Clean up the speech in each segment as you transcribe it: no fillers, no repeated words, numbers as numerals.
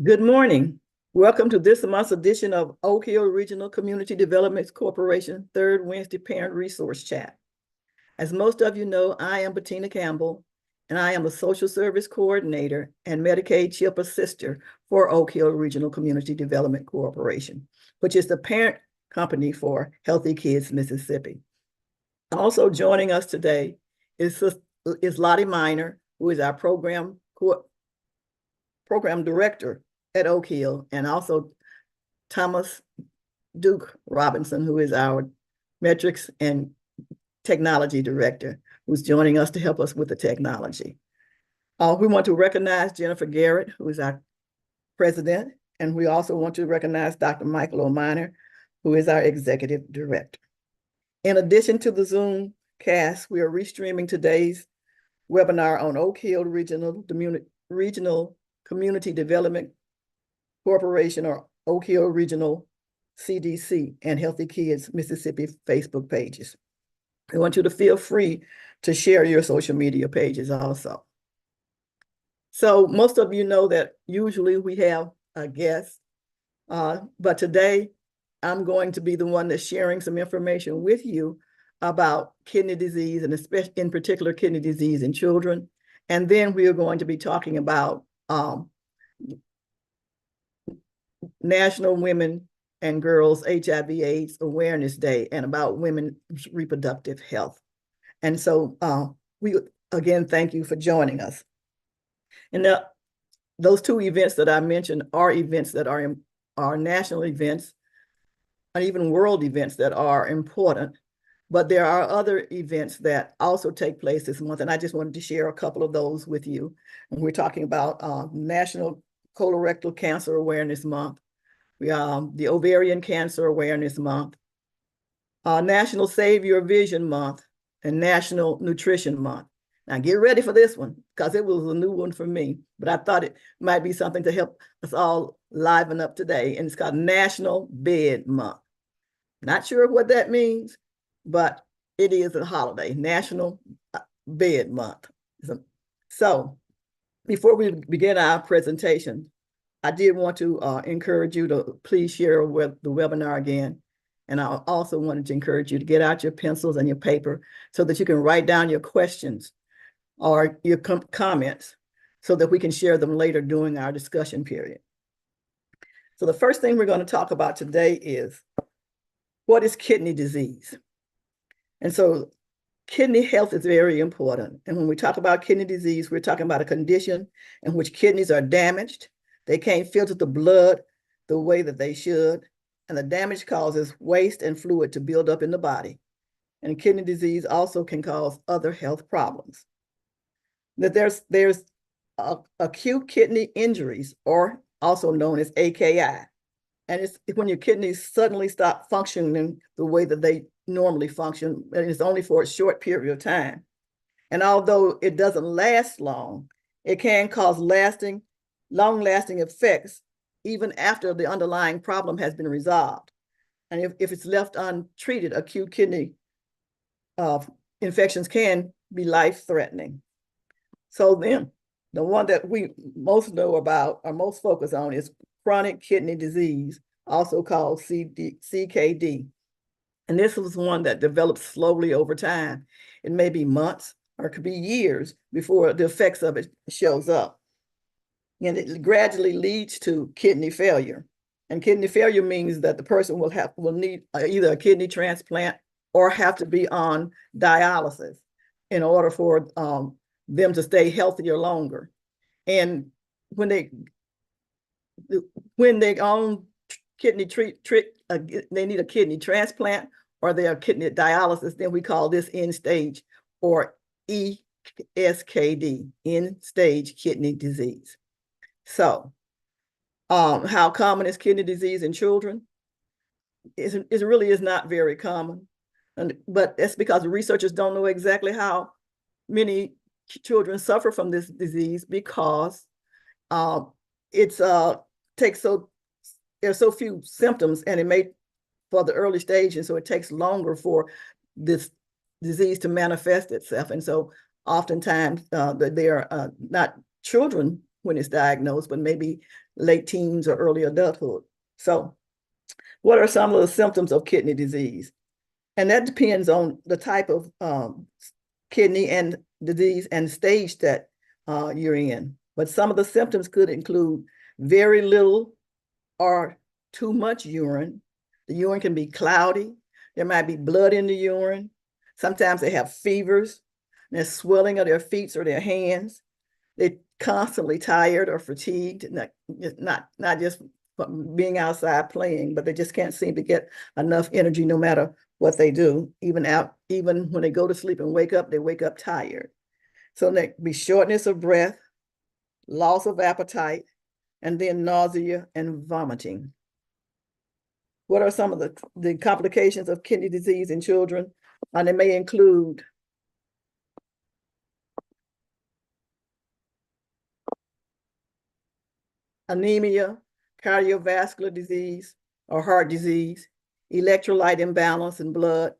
Good morning. Welcome to this month's edition of Oak Hill Regional Community Development Corporation Third Wednesday Parent Resource Chat. As most of you know, I am Bettina Campbell, and I am a Social Service Coordinator and Medicaid CHIP Assister for Oak Hill Regional Community Development Corporation, which is the parent company for Healthy Kids Mississippi. Also joining us today is Lottie Miner, who is our program director at Oak Hill, and also Thomas Duke Robinson, who is our metrics and technology director, who's joining us to help us with the technology. We want to recognize Jennifer Garrett, who is our president, and we also want to recognize Dr. Michael O'Miner, who is our executive director. In addition to the Zoom cast, we are restreaming today's webinar on Oak Hill Regional Community Development Corporation, or Oak Hill Regional CDC, and Healthy Kids Mississippi Facebook pages. I want you to feel free to share your social media pages also. So most of you know that usually we have a guest, but today I'm going to be the one that's sharing some information with you about kidney disease, and especially in particular kidney disease in children. And then we are going to be talking about National Women and Girls HIV/AIDS Awareness Day, and about women's reproductive health. And so we again thank you for joining us. And those two events that I mentioned are events that are national events, and even world events that are important. But there are other events that also take place this month, and I just wanted to share a couple of those with you. And we're talking about National Colorectal Cancer Awareness Month, the Ovarian Cancer Awareness Month, National Save Your Vision Month, and National Nutrition Month. Now get ready for this one, because it was a new one for me, but I thought it might be something to help us all liven up today, and it's called National Bed Month. Not sure what that means, but it is a holiday, National Bed Month. So before we begin our presentation, I did want to encourage you to please share the webinar again. And I also wanted to encourage you to get out your pencils and your paper so that you can write down your questions or your comments so that we can share them later during our discussion period. So the first thing we're going to talk about today is, what is kidney disease? And so kidney health is very important. And when we talk about kidney disease, we're talking about a condition in which kidneys are damaged. They can't filter the blood the way that they should, and the damage causes waste and fluid to build up in the body. And kidney disease also can cause other health problems. That there's acute kidney injuries, or also known as AKI. And it's when your kidneys suddenly stop functioning the way that they normally function, and it's only for a short period of time. And although it doesn't last long, it can cause long-lasting effects even after the underlying problem has been resolved. And if it's left untreated, acute kidney infections can be life-threatening. So then, the one that we most know about or most focus on is chronic kidney disease, also called CKD. And this was one that develops slowly over time. It may be months or it could be years before the effects of it shows up. And it gradually leads to kidney failure. And kidney failure means that the person will need either a kidney transplant or have to be on dialysis in order for them to stay healthier longer. And when they on kidney they need a kidney transplant or they are kidney dialysis, then we call this end stage, or ESKD, end stage kidney disease. So how common is kidney disease in children? It really is not very common, but that's because researchers don't know exactly how many children suffer from this disease, because there's so few symptoms, and it may for the early stage, and so it takes longer for this disease to manifest itself. And so oftentimes they are not children when it's diagnosed, but maybe late teens or early adulthood. So what are some of the symptoms of kidney disease? And that depends on the type of kidney and disease and stage that you're in. But some of the symptoms could include very little or too much urine. The urine can be cloudy. There might be blood in the urine. Sometimes they have fevers. There's swelling of their feet or their hands. They're constantly tired or fatigued, not just from being outside playing, but they just can't seem to get enough energy no matter what they do. Even when they go to sleep and wake up, they wake up tired. So there be shortness of breath, loss of appetite, and then nausea and vomiting. What are some of the complications of kidney disease in children? And they may include anemia, cardiovascular disease or heart disease, electrolyte imbalance in blood,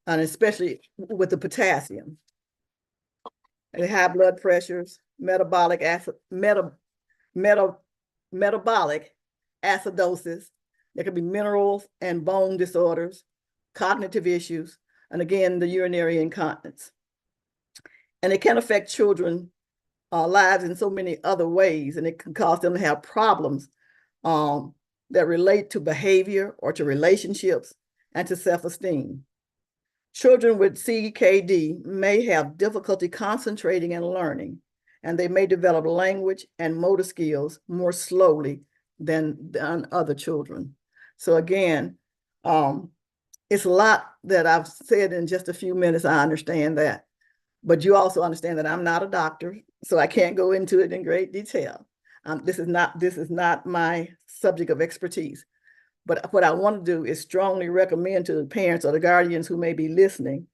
and especially with the potassium, and high blood pressures, metabolic acidosis. There can be minerals and bone disorders, cognitive issues, and again, the urinary incontinence. And it can affect children's lives in so many other ways, and it can cause them to have problems that relate to behavior or to relationships and to self-esteem. Children with CKD may have difficulty concentrating and learning, and they may develop language and motor skills more slowly than other children. So again, it's a lot that I've said in just a few minutes. I understand that, but you also understand that I'm not a doctor, so I can't go into it in great detail. This is not my subject of expertise. But what I want to do is strongly recommend to the parents or the guardians who may be listening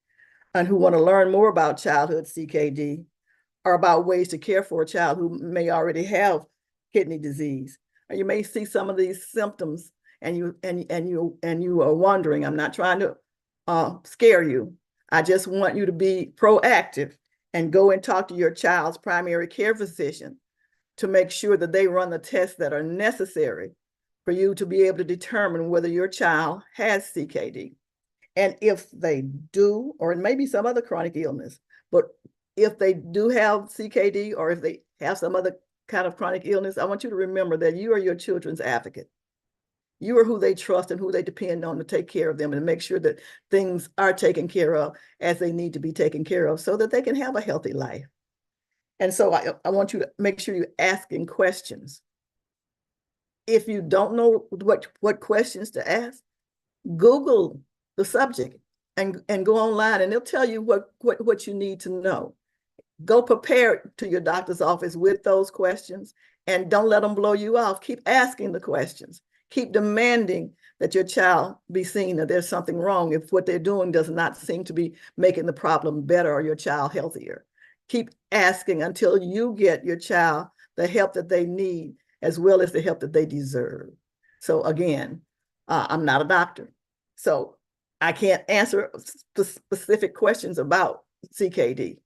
and who want to learn more about childhood CKD or about ways to care for a child who may already have kidney disease. Or you may see some of these symptoms and you are wondering. I'm not trying to scare you. I just want you to be proactive and go and talk to your child's primary care physician to make sure that they run the tests that are necessary for you to be able to determine whether your child has CKD. And if they do, or it may be some other chronic illness, but if they do have CKD or if they have some other kind of chronic illness, I want you to remember that you are your children's advocate. You are who they trust and who they depend on to take care of them and make sure that things are taken care of as they need to be taken care of so that they can have a healthy life. And so I want you to make sure you're asking questions. If you don't know what questions to ask, Google the subject and go online and they'll tell you what you need to know. Go prepared to your doctor's office with those questions and don't let them blow you off. Keep asking the questions. Keep demanding that your child be seen that there's something wrong if what they're doing does not seem to be making the problem better or your child healthier. Keep asking until you get your child the help that they need as well as the help that they deserve. So again, I'm not a doctor, so I can't answer specific questions about CKD,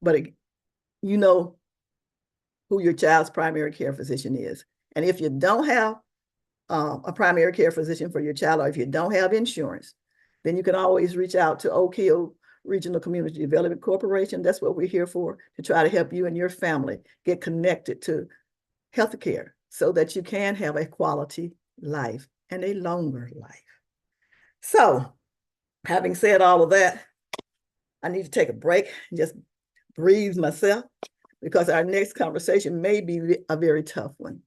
but you know who your child's primary care physician is. And if you don't have a primary care physician for your child, or if you don't have insurance, then you can always reach out to Oak Hill Regional Community Development Corporation. That's what we're here for, to try to help you and your family get connected to healthcare so that you can have a quality life and a longer life. So, having said all of that, I need to take a break and just breathe myself because our next conversation may be a very tough one.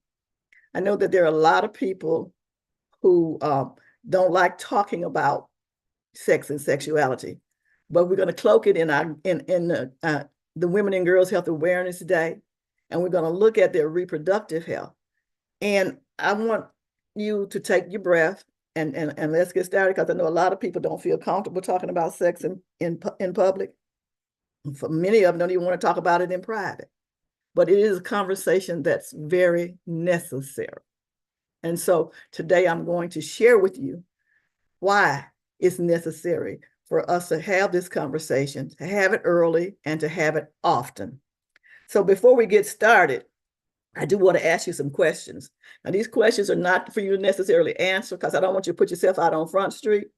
I know that there are a lot of people who don't like talking about sex and sexuality, but we're going to cloak it in the Women and Girls Health Awareness Day, and we're going to look at their reproductive health. And I want you to take your breath and let's get started, because I know a lot of people don't feel comfortable talking about sex in public. For many of them don't even want to talk about it in private, but it is a conversation that's very necessary. And so today I'm going to share with you why it's necessary for us to have this conversation, to have it early and to have it often. So before we get started, I do want to ask you some questions. Now, these questions are not for you to necessarily answer because I don't want you to put yourself out on Front Street,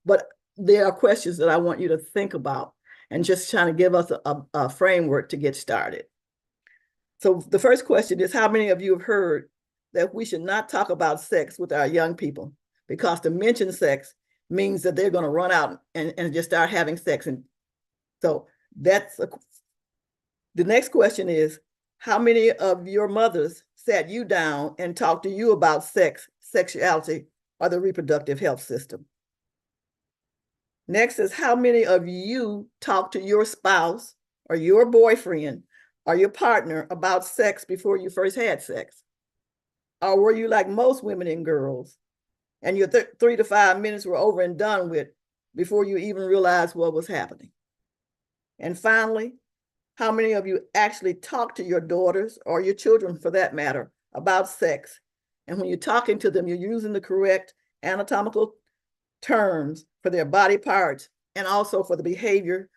but there are questions that I want you to think about and just trying to give us a framework to get started. So the first question is, how many of you have heard that we should not talk about sex with our young people because to mention sex means that they're going to run out and just start having sex? And so the next question is, how many of your mothers sat you down and talked to you about sex, sexuality, or the reproductive health system? Next is, how many of you talked to your spouse or your boyfriend or your partner about sex before you first had sex? Or were you like most women and girls, and your 3 to 5 minutes were over and done with before you even realized what was happening? And finally, how many of you actually talk to your daughters or your children, for that matter, about sex? And when you're talking to them, you're using the correct anatomical terms for their body parts and also for the behavior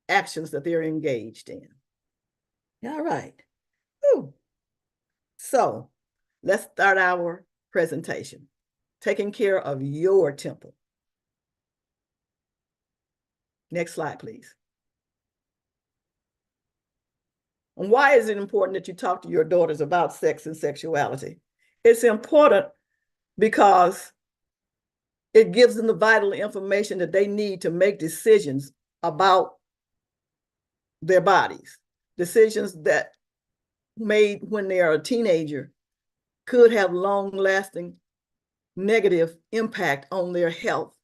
actions that they're engaged in. All right. Whew. So let's start our presentation. Taking care of your temple. Next slide, please. And why is it important that you talk to your daughters about sex and sexuality? It's important because it gives them the vital information that they need to make decisions about their bodies. Decisions that made when they are a teenager could have long-lasting negative impact on their health.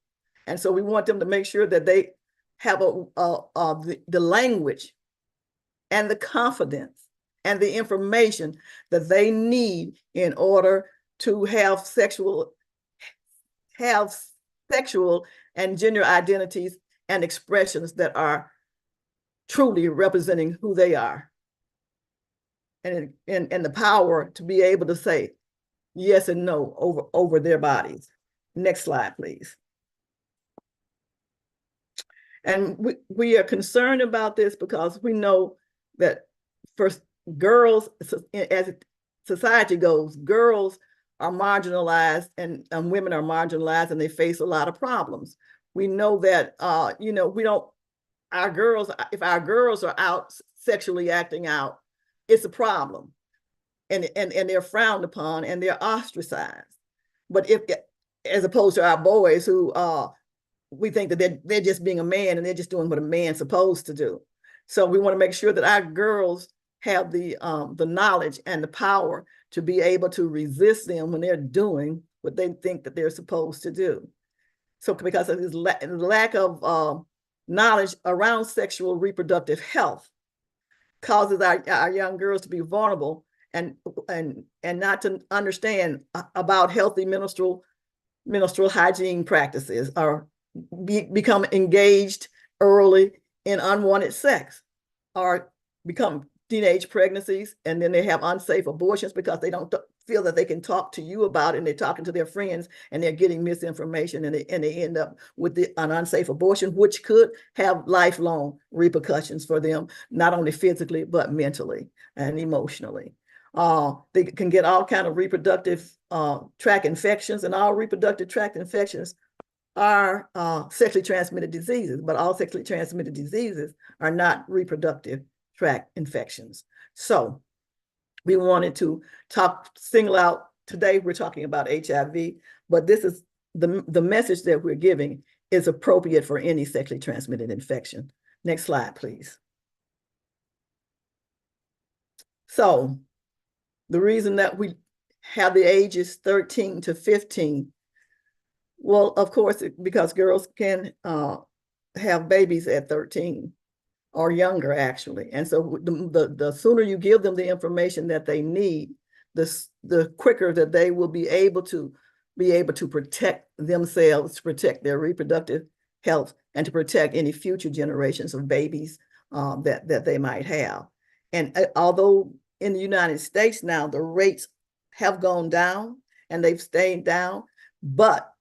And so we want them to make sure that they have the language and the confidence and the information that they need in order to have sexual and gender identities and expressions that are truly representing who they are. And the power to be able to say yes and no over their bodies. Next slide, please. And we are concerned about this because we know that for girls, as society goes, girls are marginalized and women are marginalized, and they face a lot of problems. We know that, if our girls are out sexually acting out, it's a problem, and they're frowned upon and they're ostracized. But as opposed to our boys who we think that they're just being a man and they're just doing what a man's supposed to do. So we want to make sure that our girls have the knowledge and the power to be able to resist them when they're doing what they think that they're supposed to do. So because of this lack of knowledge around sexual reproductive health causes our young girls to be vulnerable and not to understand about healthy menstrual hygiene practices, or become engaged early in unwanted sex, or become teenage pregnancies, and then they have unsafe abortions because they don't feel that they can talk to you about it, and they're talking to their friends and they're getting misinformation, and they end up with an unsafe abortion, which could have lifelong repercussions for them, not only physically, but mentally and emotionally. They can get all kinds of reproductive tract infections, and all reproductive tract infections are sexually transmitted diseases, but all sexually transmitted diseases are not reproductive tract infections. So we wanted to single out, today we're talking about HIV, but this is the message that we're giving is appropriate for any sexually transmitted infection. Next slide, please. So the reason that we have the ages 13 to 15, well, of course, because girls can have babies at 13 or younger, actually. And so the sooner you give them the information that they need, the quicker that they will be able to protect themselves, to protect their reproductive health, and to protect any future generations of babies that they might have. And although in the United States now, the rates have gone down and they've stayed down, but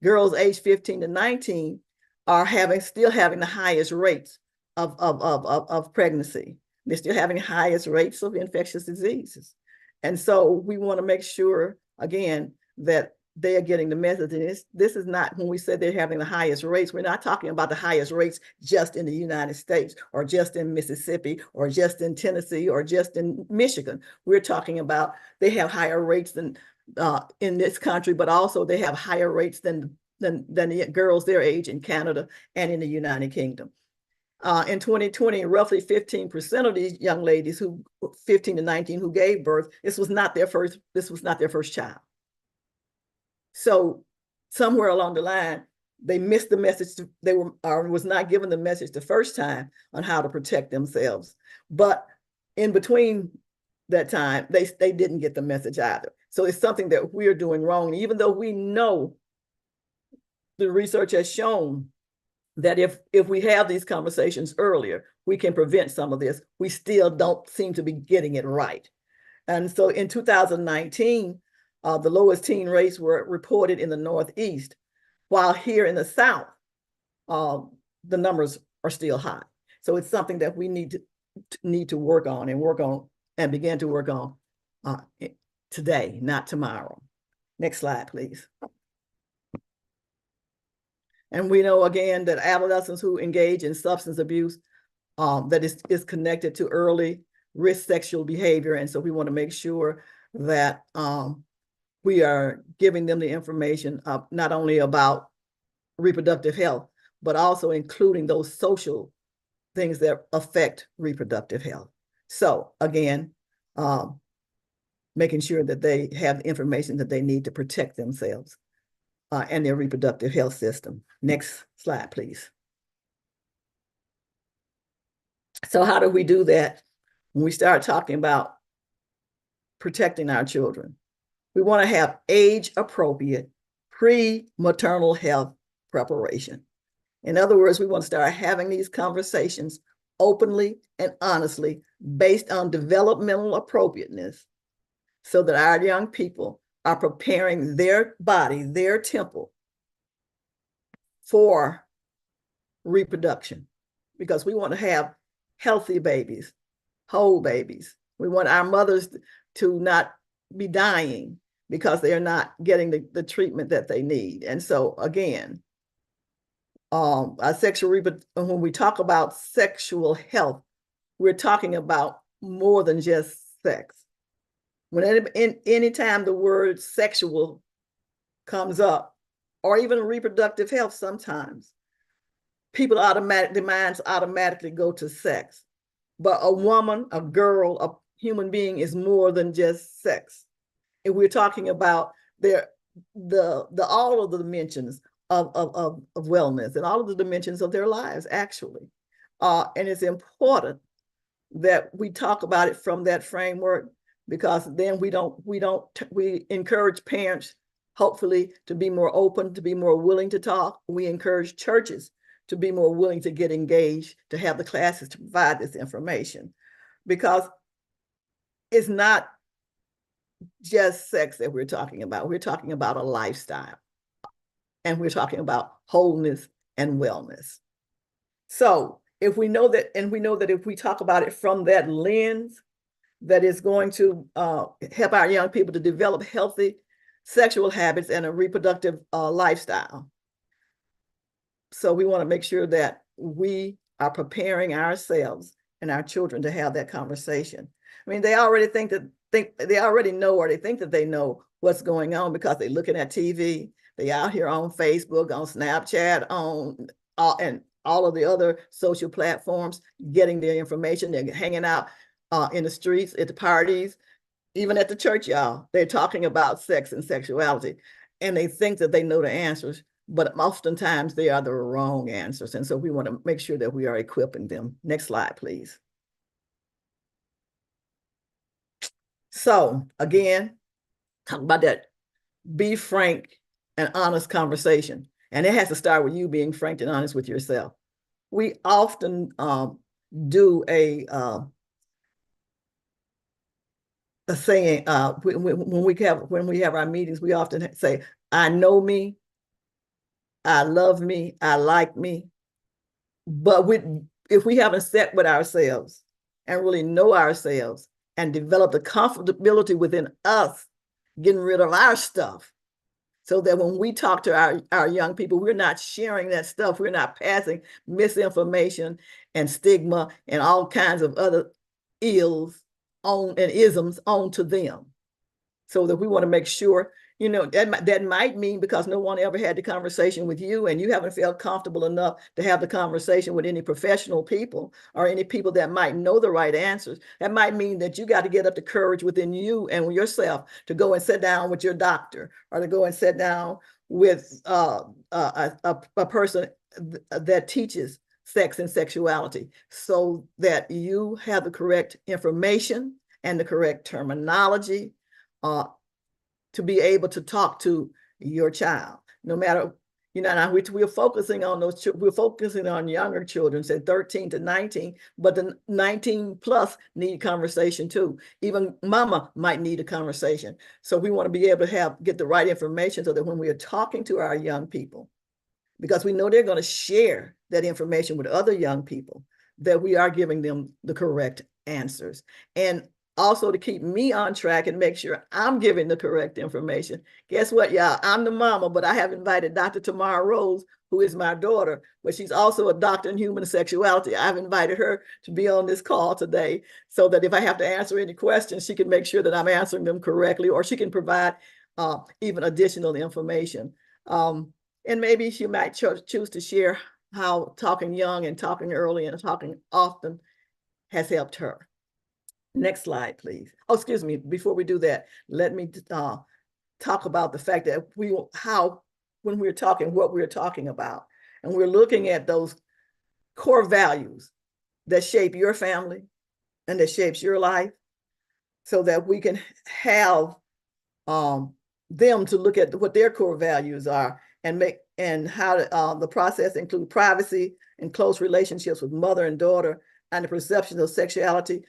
girls aged 15 to 19 are still having the highest rates of pregnancy. They're still having the highest rates of infectious diseases. And so we want to make sure, again, that they are getting the message. And this is not, when we say they're having the highest rates, we're not talking about the highest rates just in the United States or just in Mississippi or just in Tennessee or just in Michigan. We're talking about they have higher rates than in this country, but also they have higher rates than the girls their age in Canada and in the United Kingdom. In 2020, roughly 15% of these young ladies who 15 to 19 who gave birth, this was not their first child. So somewhere along the line, they missed the message. They was not given the message the first time on how to protect themselves. But in between that time, they didn't get the message either. So it's something that we're doing wrong. Even though we know the research has shown that if we have these conversations earlier, we can prevent some of this, we still don't seem to be getting it right. And so in 2019, the lowest teen rates were reported in the Northeast, while here in the South, the numbers are still high. So it's something that we need to work on and begin to work on today, not tomorrow. Next slide, please. And we know, again, that adolescents who engage in substance abuse, that is connected to early risk sexual behavior. And so we want to make sure that we are giving them the information not only about reproductive health, but also including those social things that affect reproductive health. So again, making sure that they have the information that they need to protect themselves and their reproductive health system. Next slide, please. So how do we do that when we start talking about protecting our children? We want to have age-appropriate pre-maternal health preparation. In other words, we want to start having these conversations openly and honestly based on developmental appropriateness so that our young people are preparing their body, their temple for reproduction, because we want to have healthy babies, whole babies. We want our mothers to not be dying because they are not getting the treatment that they need. And so again, when we talk about sexual health, we're talking about more than just sex. When any time the word sexual comes up, or even reproductive health, sometimes the minds automatically go to sex. But a woman, a girl, a human being is more than just sex. And we're talking about all of the dimensions of wellness and all of the dimensions of their lives, actually. And it's important that we talk about it from that framework, because then we encourage parents, hopefully, to be more open, to be more willing to talk. We encourage churches to be more willing to get engaged, to have the classes to provide this information, because it's not just sex that we're talking about. We're talking about a lifestyle, and we're talking about wholeness and wellness. So if we know that, and we know that if we talk about it from that lens, that is going to help our young people to develop healthy sexual habits and a reproductive lifestyle. So we want to make sure that we are preparing ourselves and our children to have that conversation. I mean, they already think that they already know, or they think that they know what's going on because they're looking at TV. They out here on Facebook, on Snapchat, and all of the other social platforms, getting their information. They're hanging out in the streets, at the parties, even at the church, y'all. They're talking about sex and sexuality, and they think that they know the answers, but oftentimes they are the wrong answers. And so we want to make sure that we are equipping them. Next slide, please. So again, talk about that be frank and honest conversation. And it has to start with you being frank and honest with yourself. We often do a saying when we have our meetings. We often say, "I know me, I love me, I like me." But if we haven't sat with ourselves and really know ourselves and develop the comfortability within us, getting rid of our stuff, so that when we talk to our young people, we're not sharing that stuff. We're not passing misinformation and stigma and all kinds of other ills on and isms on to them. So that we want to make sure, you know, that might mean because no one ever had the conversation with you and you haven't felt comfortable enough to have the conversation with any professional people or any people that might know the right answers. That might mean that you got to get up the courage within you and yourself to go and sit down with your doctor or to go and sit down with a person that teaches sex and sexuality so that you have the correct information and the correct terminology to be able to talk to your child, no matter, you know, now we're focusing on those, we're focusing on younger children, say 13 to 19, but the 19 plus need conversation too. Even mama might need a conversation. So we want to be able to get the right information so that when we are talking to our young people, because we know they're going to share that information with other young people, that we are giving them the correct answers. And also to keep me on track and make sure I'm giving the correct information. Guess what, y'all? I'm the mama, but I have invited Dr. Tamara Rose, who is my daughter, but she's also a doctor in human sexuality. I've invited her to be on this call today so that if I have to answer any questions, she can make sure that I'm answering them correctly, or she can provide even additional information. And maybe she might choose to share how talking young and talking early and talking often has helped her. Next slide, please. Oh, excuse me. Before we do that, let me talk about the fact that when we're talking, what we're talking about, and we're looking at those core values that shape your family and that shapes your life, so that we can have them to look at what their core values are and how the process include privacy and close relationships with mother and daughter, and the perception of sexuality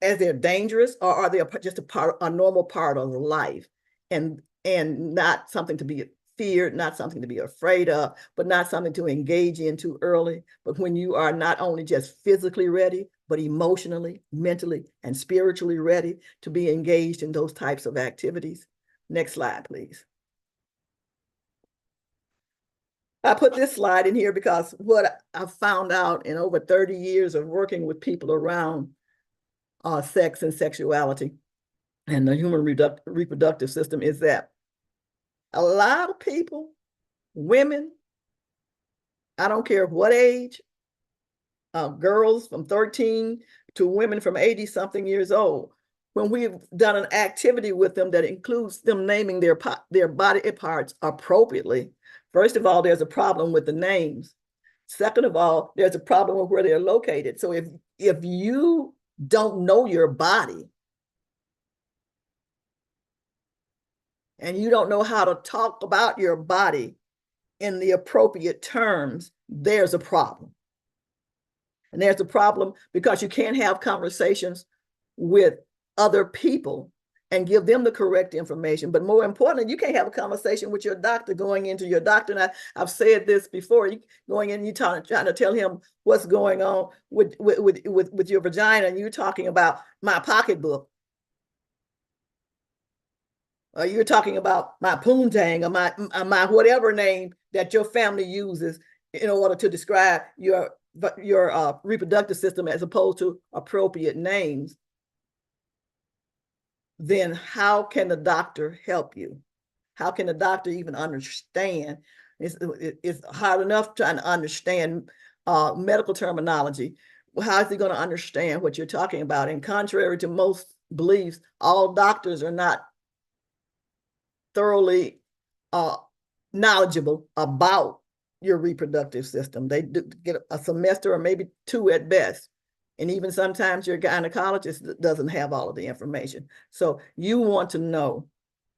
as they're dangerous, or are they just a normal part of life, and not something to be feared, not something to be afraid of, but not something to engage in too early. But when you are not only just physically ready, but emotionally, mentally, and spiritually ready to be engaged in those types of activities. Next slide, please. I put this slide in here because what I've found out in over 30 years of working with people around sex and sexuality and the human reproductive system is that a lot of people, women, I don't care what age, girls from 13 to women from 80 something years old, when we've done an activity with them that includes them naming their body parts appropriately, first of all, there's a problem with the names. Second of all, there's a problem with where they're located. So if you don't know your body and you don't know how to talk about your body in the appropriate terms, there's a problem. And there's a problem because you can't have conversations with other people and give them the correct information. But more importantly, you can't have a conversation with your doctor going into your doctor. And I've said this before, you going in, you trying to tell him what's going on with your vagina, and you're talking about my pocketbook. Or you're talking about my poontang or my whatever name that your family uses in order to describe your reproductive system as opposed to appropriate names. Then how can the doctor help you? How can the doctor even understand? It's hard enough trying to understand medical terminology. How is he going to understand what you're talking about? And contrary to most beliefs, all doctors are not thoroughly knowledgeable about your reproductive system. They do get a semester or maybe 2 at best. And even sometimes your gynecologist doesn't have all of the information. So you want to know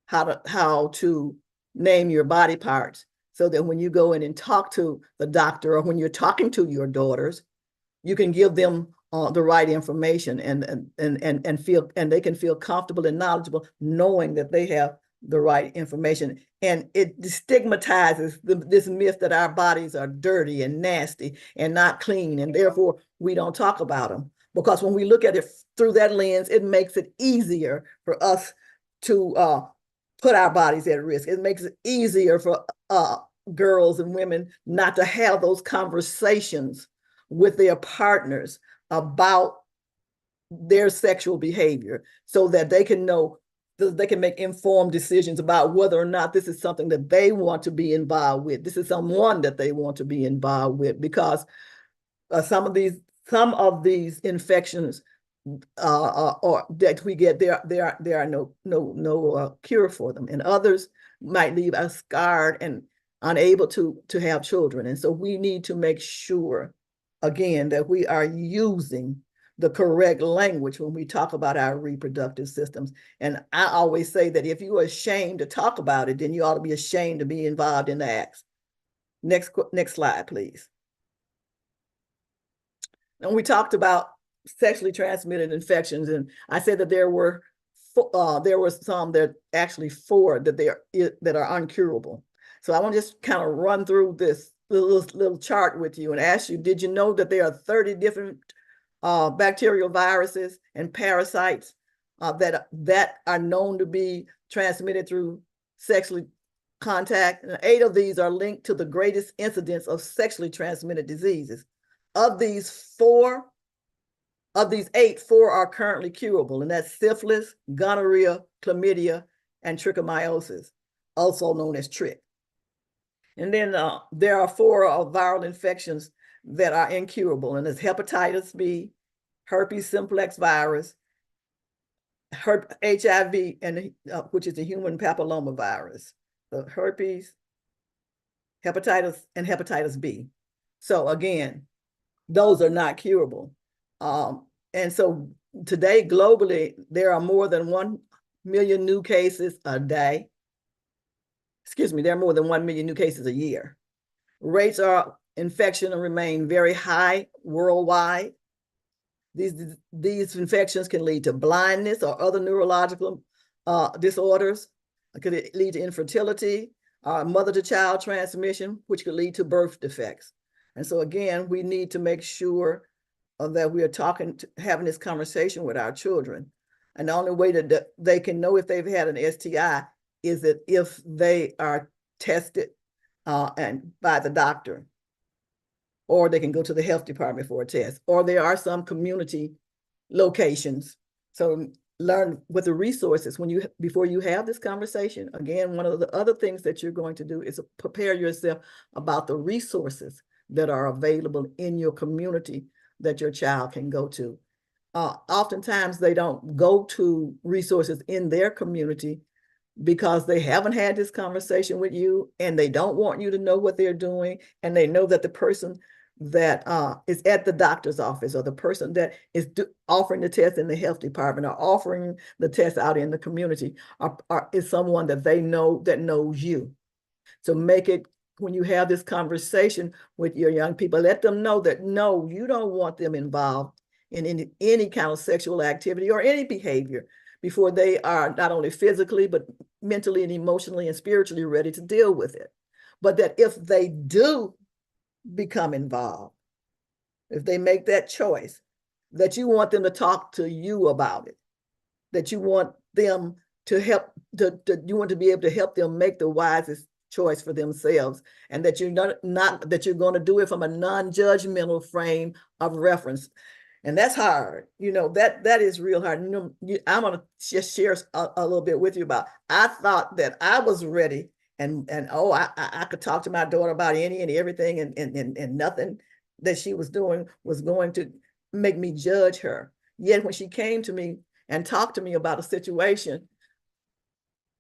how to name your body parts so that when you go in and talk to the doctor, or when you're talking to your daughters, you can give them the right information and they can feel comfortable and knowledgeable knowing that they have the right information. And it stigmatizes this myth that our bodies are dirty and nasty and not clean, and therefore we don't talk about them. because when we look at it through that lens, it makes it easier for us to put our bodies at risk. It makes it easier for girls and women not to have those conversations with their partners about their sexual behavior, so that they can know, they can make informed decisions about whether or not this is something that they want to be involved with. This is someone that they want to be involved with, because some of these infections or that we get, there are no cure for them, and others might leave us scarred and unable to have children. And so we need to make sure, again, that we are using the correct language when we talk about our reproductive systems. And I always say that if you are ashamed to talk about it, then you ought to be ashamed to be involved in the acts. Next slide, please. And we talked about sexually transmitted infections, and I said that there were some, that actually 4 that are uncurable. So I want to just kind of run through this little chart with you and ask you, did you know that there are 30 different bacterial viruses and parasites that are known to be transmitted through sexually contact? And 8 of these are linked to the greatest incidence of sexually transmitted diseases. Of these 8, 4 are currently curable, and that's syphilis, gonorrhea, chlamydia, and trichomoniasis, also known as trich. And then there are 4 viral infections that are incurable, and it's hepatitis B, herpes simplex virus, HIV, and which is the human papilloma virus, the herpes, hepatitis, and hepatitis B. So again, those are not curable. And so today, globally, there are more than 1 million new cases a day. Excuse me, there are more than 1 million new cases a year. Rates of infection remain very high worldwide. These infections can lead to blindness or other neurological disorders. It could lead to infertility, mother-to-child transmission, which could lead to birth defects. And so again, we need to make sure that we are having this conversation with our children. And the only way that they can know if they've had an STI is that if they are tested and by the doctor, or they can go to the health department for a test, or there are some community locations. So learn what the resources, before you have this conversation. Again, one of the other things that you're going to do is prepare yourself about the resources that are available in your community that your child can go to. Oftentimes they don't go to resources in their community because they haven't had this conversation with you, and they don't want you to know what they're doing, and they know that the person that is at the doctor's office, or the person that is offering the test in the health department, or offering the test out in the community, is someone that they know, that knows you. So make it, when you have this conversation with your young people, let them know that no, you don't want them involved in any kind of sexual activity or any behavior before they are not only physically, but mentally and emotionally and spiritually ready to deal with it. But that if they do become involved, if they make that choice, that you want them to talk to you about it, that you want them to help, you want to be able to help them make the wisest choice for themselves, and that you're not that you're going to do it from a non-judgmental frame of reference. And that's hard, that is real hard. I'm going to just share a little bit with you about, I thought that I was ready, and I could talk to my daughter about any and everything, and nothing that she was doing was going to make me judge her. Yet when she came to me and talked to me about a situation,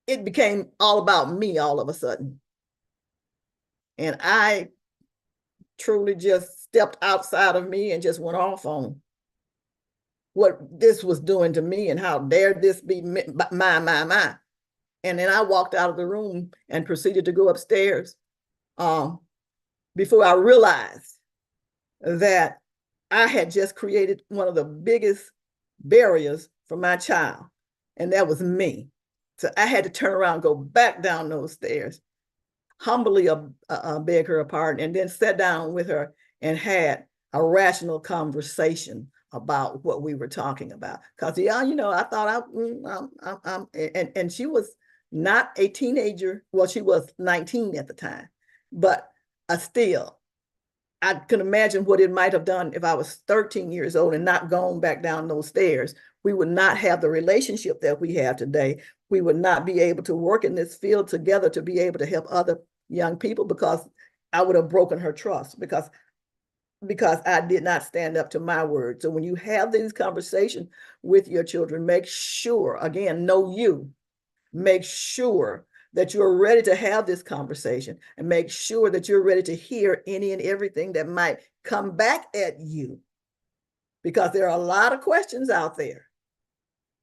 it became all about me all of a sudden. And I truly just stepped outside of me and just went off on what this was doing to me, and how dare this be my. And then I walked out of the room and proceeded to go upstairs before I realized that I had just created one of the biggest barriers for my child, and that was me. So I had to turn around and go back down those stairs, humbly beg her pardon, and then sat down with her and had a rational conversation about what we were talking about. Because yeah, you know, I thought and she was not a teenager. Well, she was 19 at the time, but still, I can imagine what it might have done if I was 13 years old and not gone back down those stairs. We would not have the relationship that we have today. We would not be able to work in this field together to be able to help other young people, because I would have broken her trust because I did not stand up to my word. So when you have these conversations with your children, make sure, again, know you, make sure that you're ready to have this conversation, and make sure that you're ready to hear any and everything that might come back at you, because there are a lot of questions out there,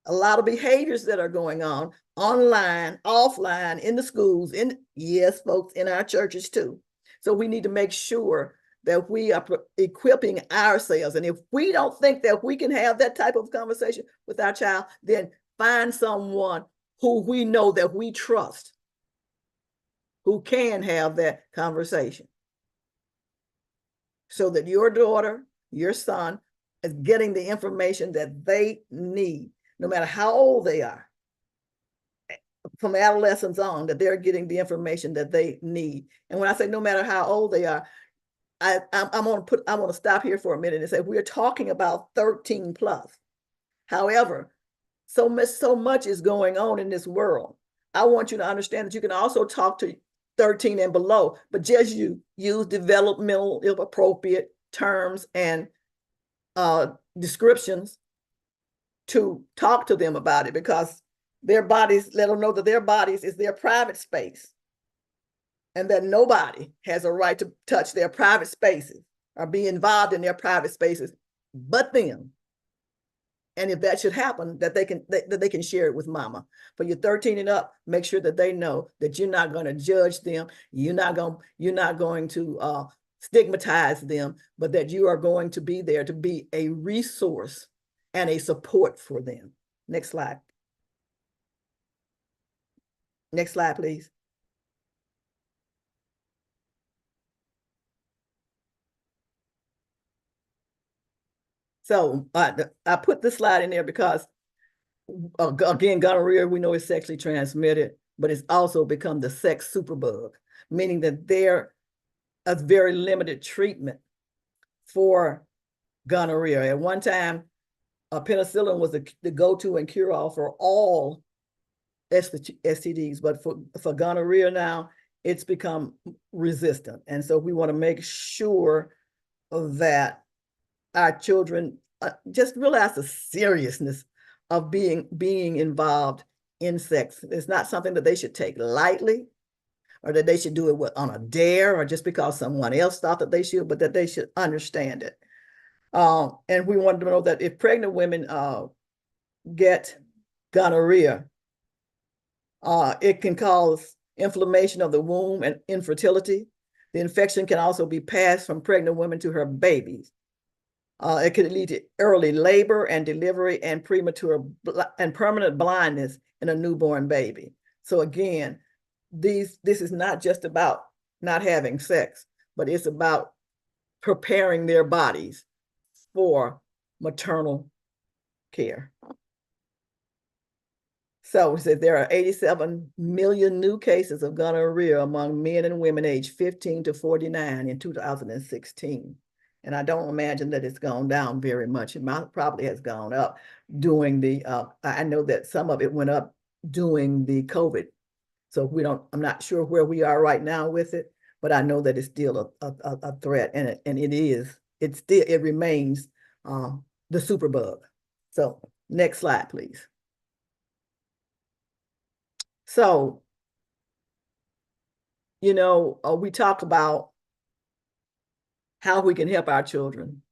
a lot of behaviors that are going on online, offline, in the schools, yes, folks, in our churches too. So we need to make sure that we are equipping ourselves. And if we don't think that we can have that type of conversation with our child, then find someone who we know that we trust, who can have that conversation, so that your daughter, your son is getting the information that they need, no matter how old they are, from adolescence on, that they're getting the information that they need. And when I say no matter how old they are, I'm going to stop here for a minute and say we're talking about 13 plus. However, so much is going on in this world. I want you to understand that you can also talk to 13 and below, but just use developmental appropriate terms and descriptions to talk to them about it, because their bodies, let them know that their bodies is their private space, and that nobody has a right to touch their private spaces or be involved in their private spaces but them. And if that should happen, that they can share it with mama. For your 13 and up, make sure that they know that you're not going to judge them. You're not going to stigmatize them, but that you are going to be there to be a resource and a support for them. Next slide. Next slide, please. So I put this slide in there because, again, gonorrhea, we know it's sexually transmitted, but it's also become the sex superbug, meaning that there is very limited treatment for gonorrhea. At one time, penicillin was the go-to and cure-all for all STDs, but for gonorrhea now, it's become resistant. And so we want to make sure that our children just realize the seriousness of being involved in sex. It's not something that they should take lightly, or that they should do it on a dare, or just because someone else thought that they should, but that they should understand it. And we want to know that if pregnant women get gonorrhea, it can cause inflammation of the womb and infertility. The infection can also be passed from pregnant women to her babies. It could lead to early labor and delivery and premature and permanent blindness in a newborn baby. So again, this is not just about not having sex, but it's about preparing their bodies for maternal care. So it says there are 87 million new cases of gonorrhea among men and women aged 15 to 49 in 2016. And I don't imagine that it's gone down very much. It probably has gone up during the, I know that some of it went up during the COVID. So I'm not sure where we are right now with it, but I know that it's still a threat, and it remains the superbug. So next slide, please. So, we talk about how we can help our children.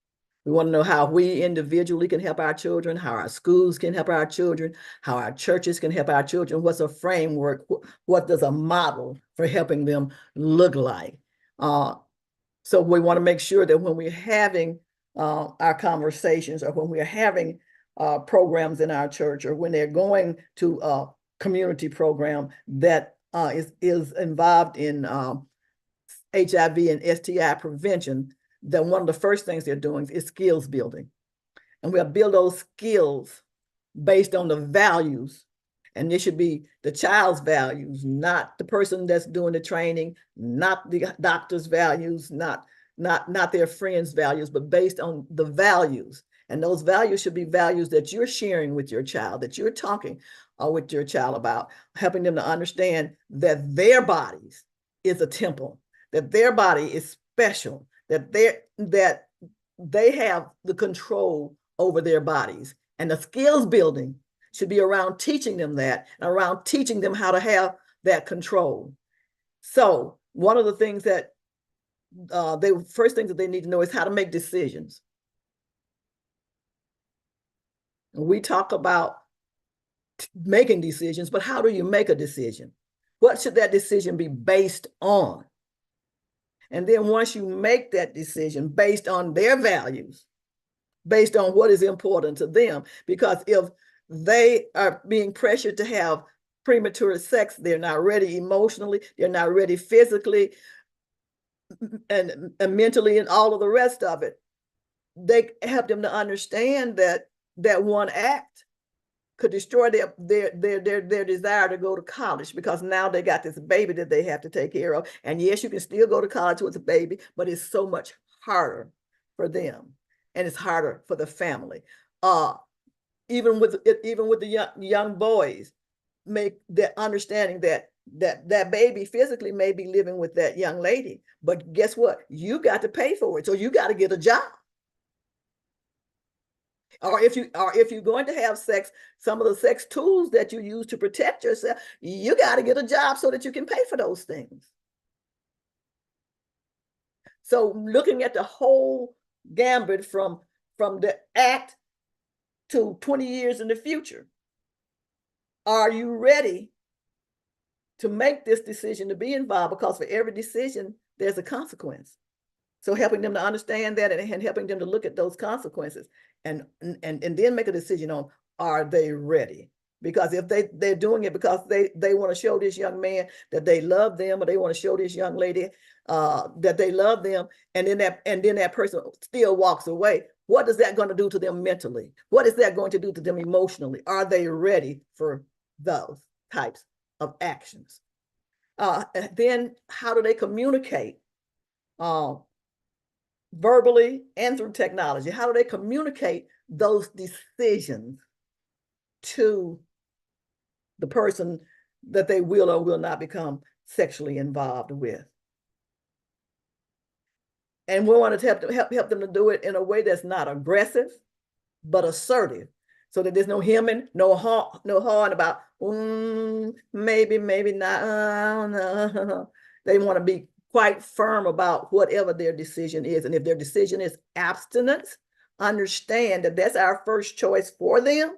We want to know how we individually can help our children, how our schools can help our children, how our churches can help our children. What's a framework? What does a model for helping them look like? So we want to make sure that when we're having our conversations, or when we're having programs in our church, or when they're going to a community program that is involved in HIV and STI prevention, then one of the first things they're doing is skills building. And we'll build those skills based on the values. And it should be the child's values, not the person that's doing the training, not the doctor's values, not their friends' values, but based on the values. And those values should be values that you're sharing with your child, that you're talking with your child about, helping them to understand that their bodies is a temple, that their body is special, that they have the control over their bodies. And the skills building should be around teaching them that, and around teaching them how to have that control. So one of the things that first things that they need to know is how to make decisions. We talk about making decisions, but how do you make a decision? What should that decision be based on? And then once you make that decision based on their values, based on what is important to them, because if they are being pressured to have premature sex, they're not ready emotionally, they're not ready physically and mentally, and all of the rest of it, they help them to understand that one act could destroy their desire to go to college, because now they got this baby that they have to take care of. And yes, you can still go to college with a baby, but it's so much harder for them, and it's harder for the family. Even with the young boys, make that understanding that baby physically may be living with that young lady, but guess what? You got to pay for it, so you got to get a job. Or if you're going to have sex, some of the sex tools that you use to protect yourself, you got to get a job so that you can pay for those things. So looking at the whole gambit from the act to 20 years in the future, are you ready to make this decision to be involved? Because for every decision, there's a consequence. So helping them to understand that, and helping them to look at those consequences, and then make a decision on, are they ready? Because if they're doing it because they want to show this young man that they love them, or they want to show this young lady that they love them, and then that person still walks away, what is that going to do to them mentally? What is that going to do to them emotionally? Are they ready for those types of actions? Then how do they communicate? Verbally and through technology. How do they communicate those decisions to the person that they will or will not become sexually involved with? And we want to help them to do it in a way that's not aggressive, but assertive, so that there's no hemming, no hawing about maybe not. No. They want to be quite firm about whatever their decision is. And if their decision is abstinence, understand that that's our first choice for them.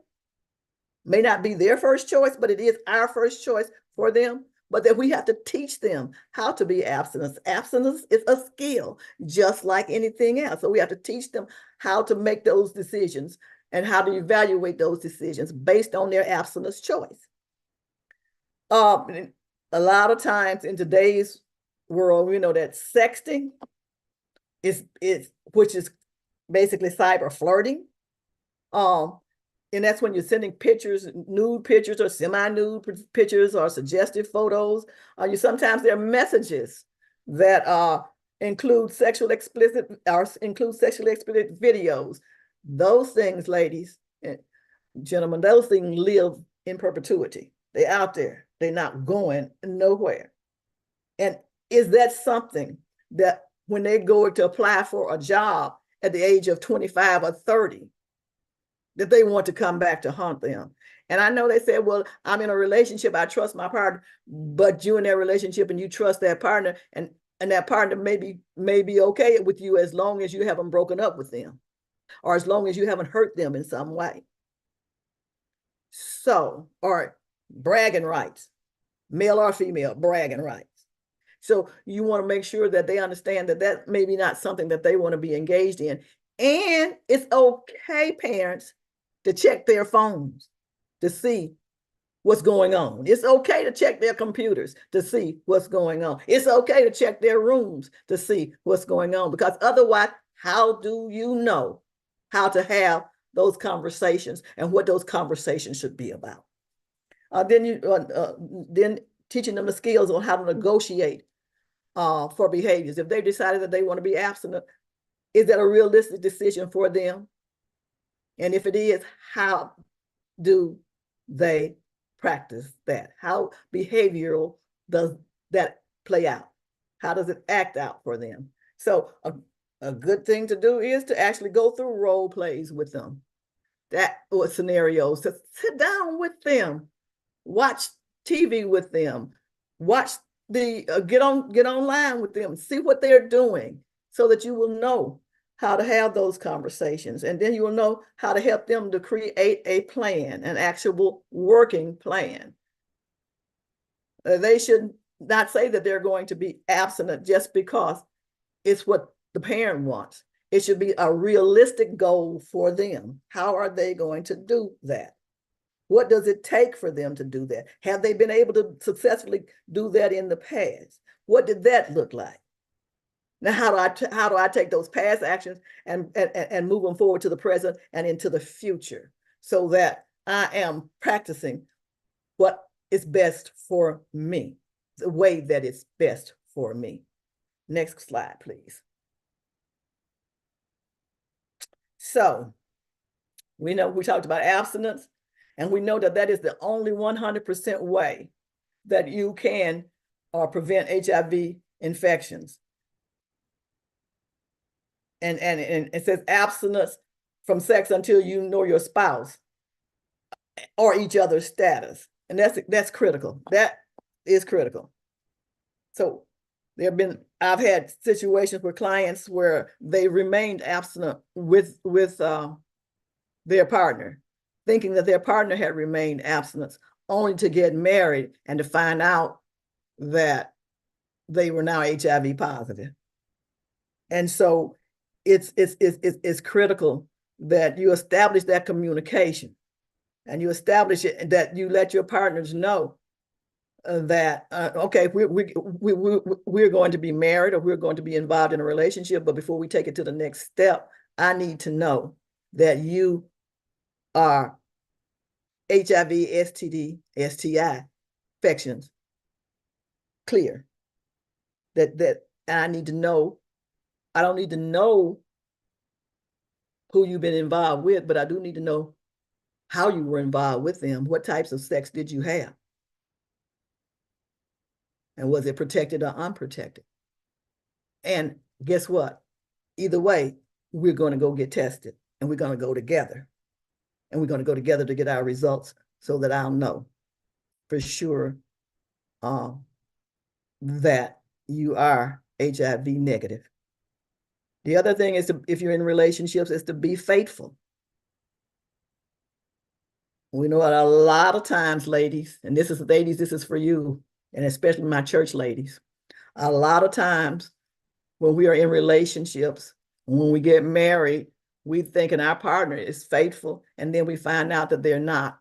May not be their first choice, but it is our first choice for them. But that we have to teach them how to be abstinent. Abstinence is a skill, just like anything else. So we have to teach them how to make those decisions and how to evaluate those decisions based on their abstinence choice. A lot of times in today's world, we know that sexting which is basically cyber flirting. And that's when you're sending pictures, nude pictures or semi-nude pictures or suggestive photos. Sometimes there are messages that include sexually explicit videos. Those things, ladies and gentlemen, those things live in perpetuity. They're out there. They're not going nowhere. And is that something that when they go to apply for a job at the age of 25 or 30, that they want to come back to haunt them? And I know they said, well, I'm in a relationship, I trust my partner, but you're in that relationship and you trust that partner, and that partner may be okay with you as long as you haven't broken up with them, or as long as you haven't hurt them in some way. So, or bragging rights, male or female, bragging rights. So you want to make sure that they understand that may be not something that they want to be engaged in. And it's okay, parents, to check their phones to see what's going on. It's okay to check their computers to see what's going on. It's okay to check their rooms to see what's going on, because otherwise, how do you know how to have those conversations and what those conversations should be about. Then teaching them the skills on how to negotiate for behaviors. If they decided that they want to be abstinent, is that a realistic decision for them? And if it is, how do they practice that? How behavioral does that play out? How does it act out for them? So a good thing to do is to actually go through role plays with them, that or scenarios, to sit down with them, watch TV with them, watch get online with them, see what they're doing, so that you will know how to have those conversations. And then you will know how to help them to create a plan, an actual working plan. They should not say that they're going to be abstinent just because it's what the parent wants. It should be a realistic goal for them. How are they going to do that? What does it take for them to do that? Have they been able to successfully do that in the past? What did that look like? Now, how do I take those past actions and move them forward to the present and into the future, so that I am practicing what is best for me, the way that it's best for me. Next slide, please. So we know we talked about abstinence, and we know that that is the only 100% way that you can prevent HIV infections. And it says abstinence from sex until you know your spouse or each other's status. And that's critical. That is critical. So I've had situations with clients where they remained abstinent with their partner, thinking that their partner had remained abstinent, only to get married and to find out that they were now HIV positive. And so it's critical that you establish that communication, and you establish it, that you let your partners know that okay, we're going to be married, or we're going to be involved in a relationship, but before we take it to the next step, I need to know that you are HIV, STD, STI infections clear. That I need to know. I don't need to know who you've been involved with, but I do need to know how you were involved with them. What types of sex did you have? And was it protected or unprotected? And guess what? Either way, we're going to go get tested, and we're going to go together. And we're going to go together to get our results, so that I'll know for sure that you are HIV negative. The other thing is, if you're in relationships, is to be faithful. We know a lot of times, ladies, and this is for you, and especially my church ladies, a lot of times when we are in relationships, when we get married, we thinking our partner is faithful, and then we find out that they're not.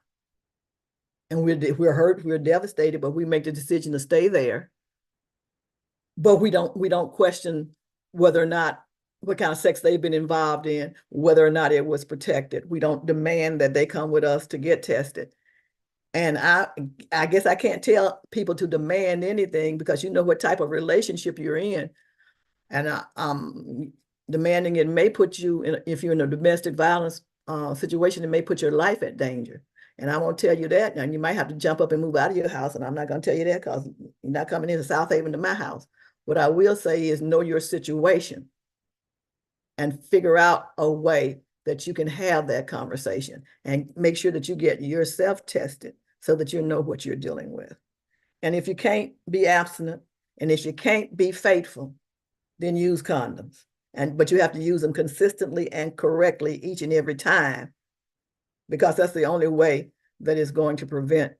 And we're hurt, we're devastated, but we make the decision to stay there. But we don't question whether or not, what kind of sex they've been involved in, whether or not it was protected. We don't demand that they come with us to get tested. And I guess I can't tell people to demand anything, because you know what type of relationship you're in. And demanding it may put you in, if you're in a domestic violence situation, it may put your life at danger. And I won't tell you that. And you might have to jump up and move out of your house. And I'm not going to tell you that, because you're not coming into South Haven to my house. What I will say is, know your situation and figure out a way that you can have that conversation, and make sure that you get yourself tested, so that you know what you're dealing with. And if you can't be abstinent, and if you can't be faithful, then use condoms. But you have to use them consistently and correctly each and every time, because that's the only way that is going to prevent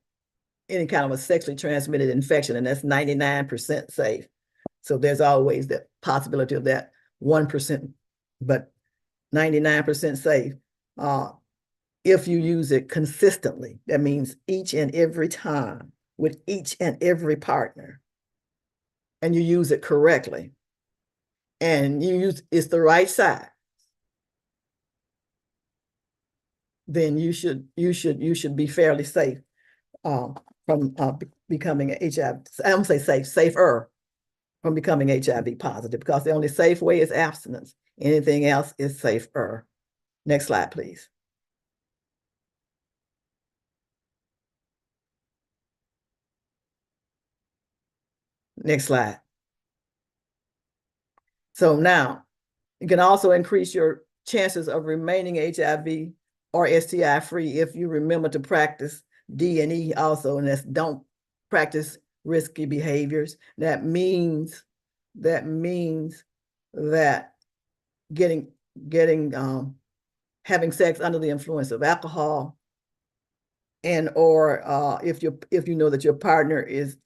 any kind of a sexually transmitted infection, and that's 99% safe. So there's always the possibility of that 1%, but 99% safe if you use it consistently. That means each and every time, with each and every partner, and you use it correctly, and it's the right side. then you should be fairly safe from becoming HIV. I don't say safe, safer from becoming HIV positive, because the only safe way is abstinence. Anything else is safer. Next slide, please. Next slide. So now you can also increase your chances of remaining HIV or STI free if you remember to practice D and E also, and that's don't practice risky behaviors. That means that having sex under the influence of alcohol, and or if you know that your partner is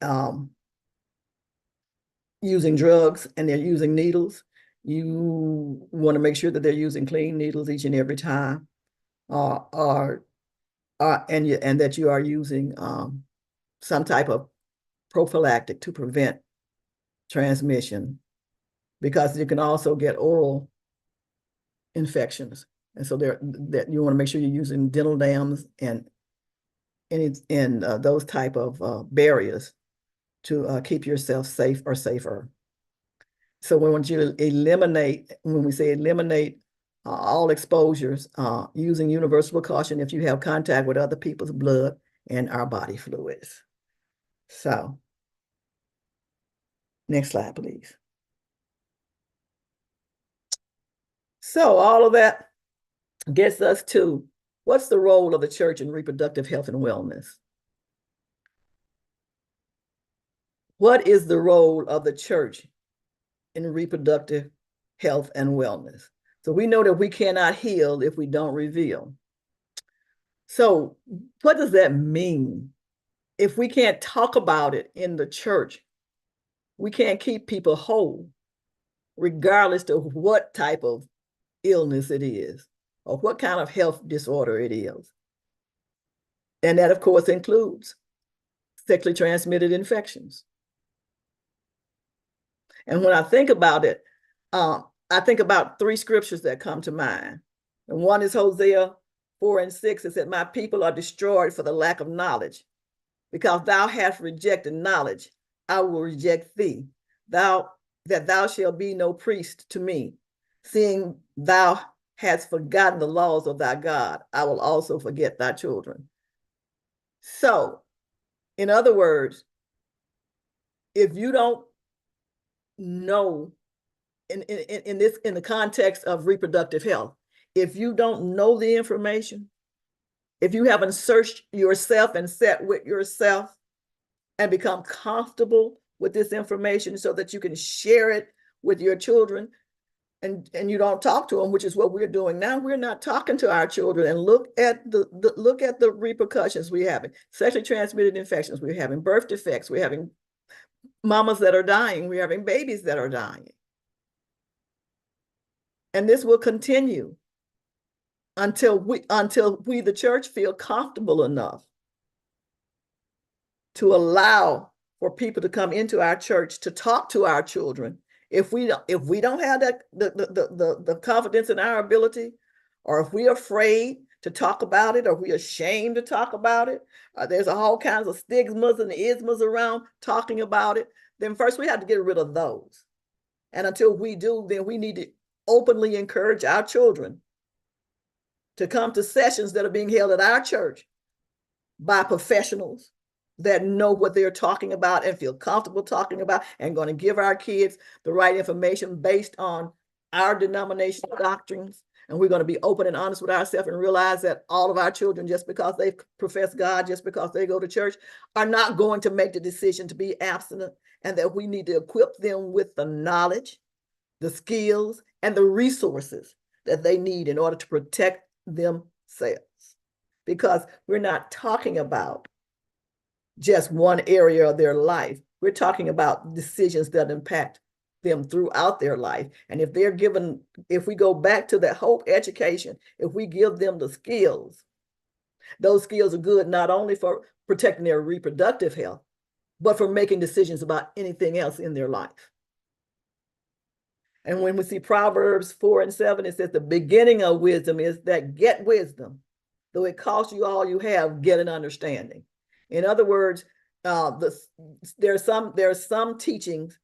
using drugs and they're using needles, you want to make sure that they're using clean needles each and every time, and that you are using some type of prophylactic to prevent transmission, because you can also get oral infections. And so that you want to make sure you're using dental dams and those type of barriers to keep yourself safe or safer. So we want you to eliminate, when we say eliminate all exposures, using universal precaution if you have contact with other people's blood and our body fluids. So, next slide, please. So all of that gets us to, what's the role of the church in reproductive health and wellness? What is the role of the church in reproductive health and wellness? So we know that we cannot heal if we don't reveal. So what does that mean? If we can't talk about it in the church, we can't keep people whole, regardless of what type of illness it is or what kind of health disorder it is. And that, of course, includes sexually transmitted infections. And when I think about it, I think about 3 scriptures that come to mind. And one is Hosea 4:6. It said, my people are destroyed for the lack of knowledge. Because thou hast rejected knowledge, I will reject thee. That thou shalt be no priest to me. Seeing thou hast forgotten the laws of thy God, I will also forget thy children. So, in other words, if you don't know, in the context of reproductive health, if you don't know the information, if you haven't searched yourself and sat with yourself and become comfortable with this information so that you can share it with your children, and you don't talk to them, which is what we're doing now. We're not talking to our children and look at the repercussions we're having. Sexually transmitted infections, we're having birth defects, we're having mamas that are dying, we're having babies that are dying. And this will continue until we, the church, feel comfortable enough to allow for people to come into our church to talk to our children. If we don't have that the confidence in our ability, or if we're afraid to talk about it, or we're ashamed to talk about it, there's all kinds of stigmas and isms around talking about it, then first we have to get rid of those. And until we do, then we need to openly encourage our children to come to sessions that are being held at our church by professionals that know what they're talking about and feel comfortable talking about, and going to give our kids the right information based on our denominational doctrines. And we're going to be open and honest with ourselves and realize that all of our children, just because they profess God, just because they go to church, are not going to make the decision to be abstinent, and that we need to equip them with the knowledge, the skills, and the resources that they need in order to protect themselves. Because we're not talking about just one area of their life. We're talking about decisions that impact them throughout their life. And if they're given, if we go back to that HOPE education, if we give them the skills, those skills are good not only for protecting their reproductive health, but for making decisions about anything else in their life. And when we see Proverbs 4:7, it says the beginning of wisdom is that get wisdom, though it costs you all you have, get an understanding. In other words, there's some teachings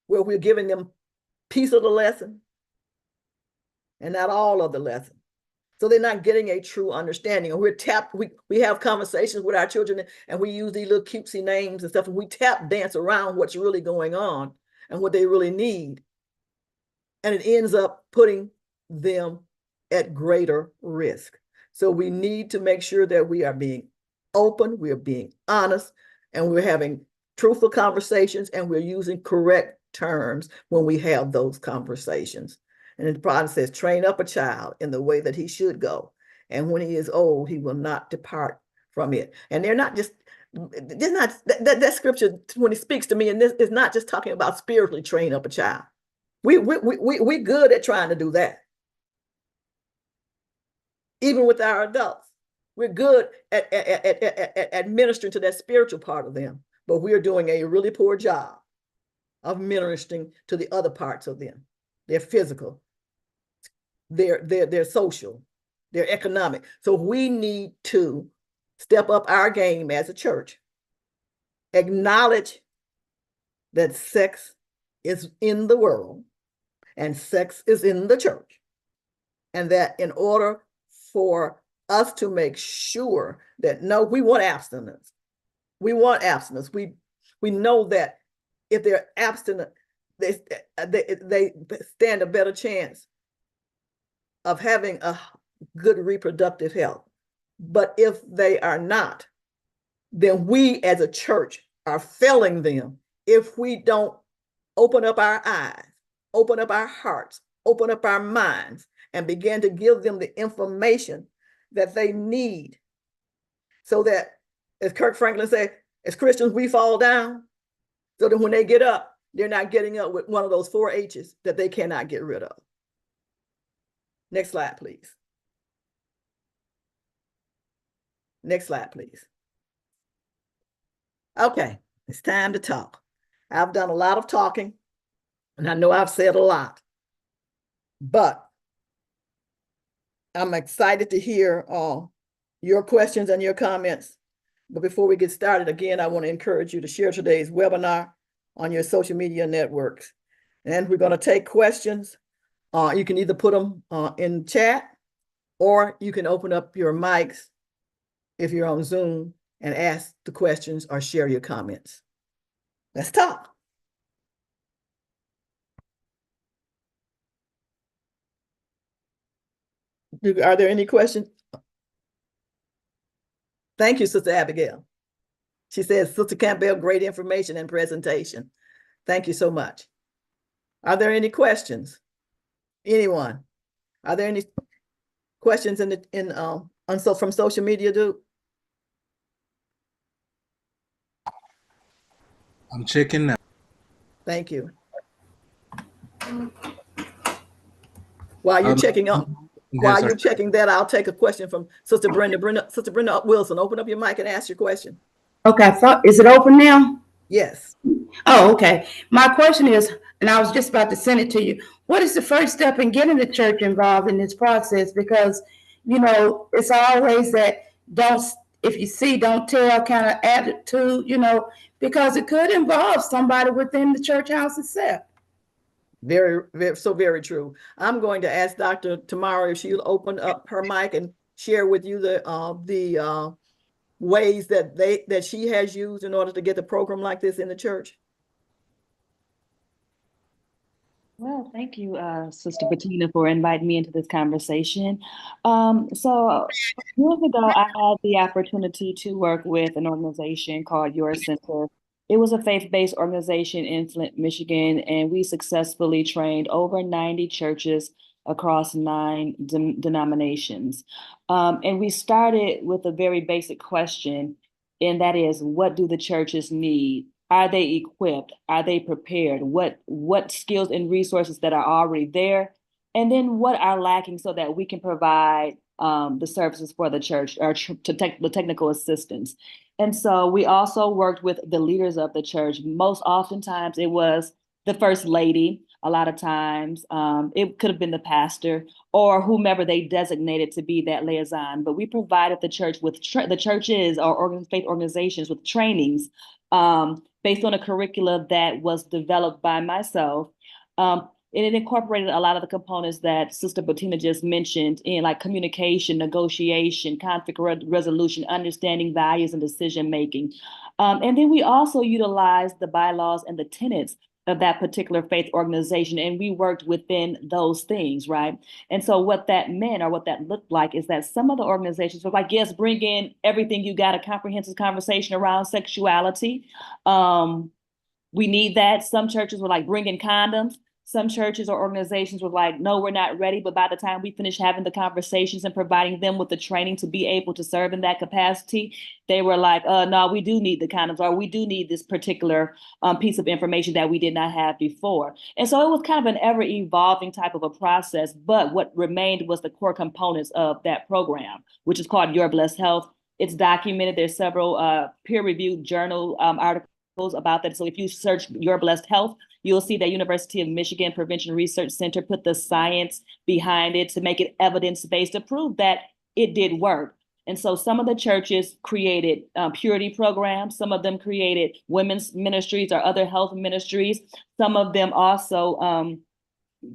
where we're giving them piece of the lesson and not all of the lesson. So they're not getting a true understanding. And we have conversations with our children and we use these little cutesy names and stuff, and we tap dance around what's really going on and what they really need. And it ends up putting them at greater risk. So we need to make sure that we are being open, we are being honest, and we're having truthful conversations, and we're using correct terms when we have those conversations. And the Bible says, train up a child in the way that he should go. And when he is old, he will not depart from it. And they're not just, they're not, that scripture, when he speaks to me, and this is not just talking about spiritually train up a child. We're good at trying to do that. Even with our adults, we're good at ministering to that spiritual part of them, but we're doing a really poor job of ministering to the other parts of them, their physical, their social, their economic. So we need to step up our game as a church, acknowledge that sex is in the world and sex is in the church, and that in order for us to make sure that, no, we want abstinence. We want abstinence. We know that if they're abstinent, they stand a better chance of having a good reproductive health. But if they are not, then we as a church are failing them if we don't open up our eyes, open up our hearts, open up our minds, and begin to give them the information that they need, so that, as Kirk Franklin said, as Christians, we fall down, so that when they get up, they're not getting up with one of those 4 H's that they cannot get rid of. Next slide, please. Next slide, please. Okay, it's time to talk. I've done a lot of talking, and I know I've said a lot, but I'm excited to hear your questions and your comments. But before we get started, again, I want to encourage you to share today's webinar on your social media networks. And we're going to take questions. You can either put them in chat, or you can open up your mics if you're on Zoom and ask the questions or share your comments. Let's talk. Are there any questions? Thank you, Sister Abigail. She says, Sister Campbell, great information and presentation. Thank you so much. Are there any questions? Anyone? Are there any questions from social media, Duke? I'm checking now. Thank you. While you're checking up, while you're checking that, I'll take a question from Sister Brenda. Sister Brenda Wilson, open up your mic and ask your question. Okay, is it open now? Yes. Oh, okay. My question is, and I was just about to send it to you, what is the first step in getting the church involved in this process? Because, you know, it's always that if you see, don't tell kind of attitude, you know, because it could involve somebody within the church house itself. Very, very true. I'm going to ask Dr. Tamara if she'll open up her mic and share with you the ways that she has used in order to get the program like this in the church. Well, thank you, Sister Bettina, for inviting me into this conversation. So years ago, I had the opportunity to work with an organization called Your Center. It was a faith-based organization in Flint, Michigan, and we successfully trained over 90 churches across 9 denominations. And we started with a very basic question, and that is, what do the churches need? Are they equipped? Are they prepared? What skills and resources that are already there? And then what are lacking so that we can provide the services for the church, or the technical assistance. And so we also worked with the leaders of the church. Most oftentimes it was the first lady, a lot of times. It could have been the pastor or whomever they designated to be that liaison, but we provided the church with the churches or faith organizations with trainings based on a curricula that was developed by myself. And it incorporated a lot of the components that Sister Bettina just mentioned in like communication, negotiation, conflict resolution, understanding values and decision making. And then we also utilized the bylaws and the tenets of that particular faith organization, and we worked within those things, right? And so what that meant or what that looked like is that some of the organizations were like, yes, bring in everything you got, a comprehensive conversation around sexuality. We need that. Some churches were like, bring in condoms. Some churches or organizations were like, no, we're not ready. But by the time we finish having the conversations and providing them with the training to be able to serve in that capacity, they were like, no, we do need the condoms, or we do need this particular piece of information that we did not have before. And so it was kind of an ever evolving type of a process. But what remained was the core components of that program, which is called Your Blessed Health. It's documented. There's several peer-reviewed journal articles about that. So if you search Your Blessed Health, you'll see that University of Michigan Prevention Research Center put the science behind it to make it evidence-based to prove that it did work. And so some of the churches created purity programs. Some of them created women's ministries or other health ministries. Some of them also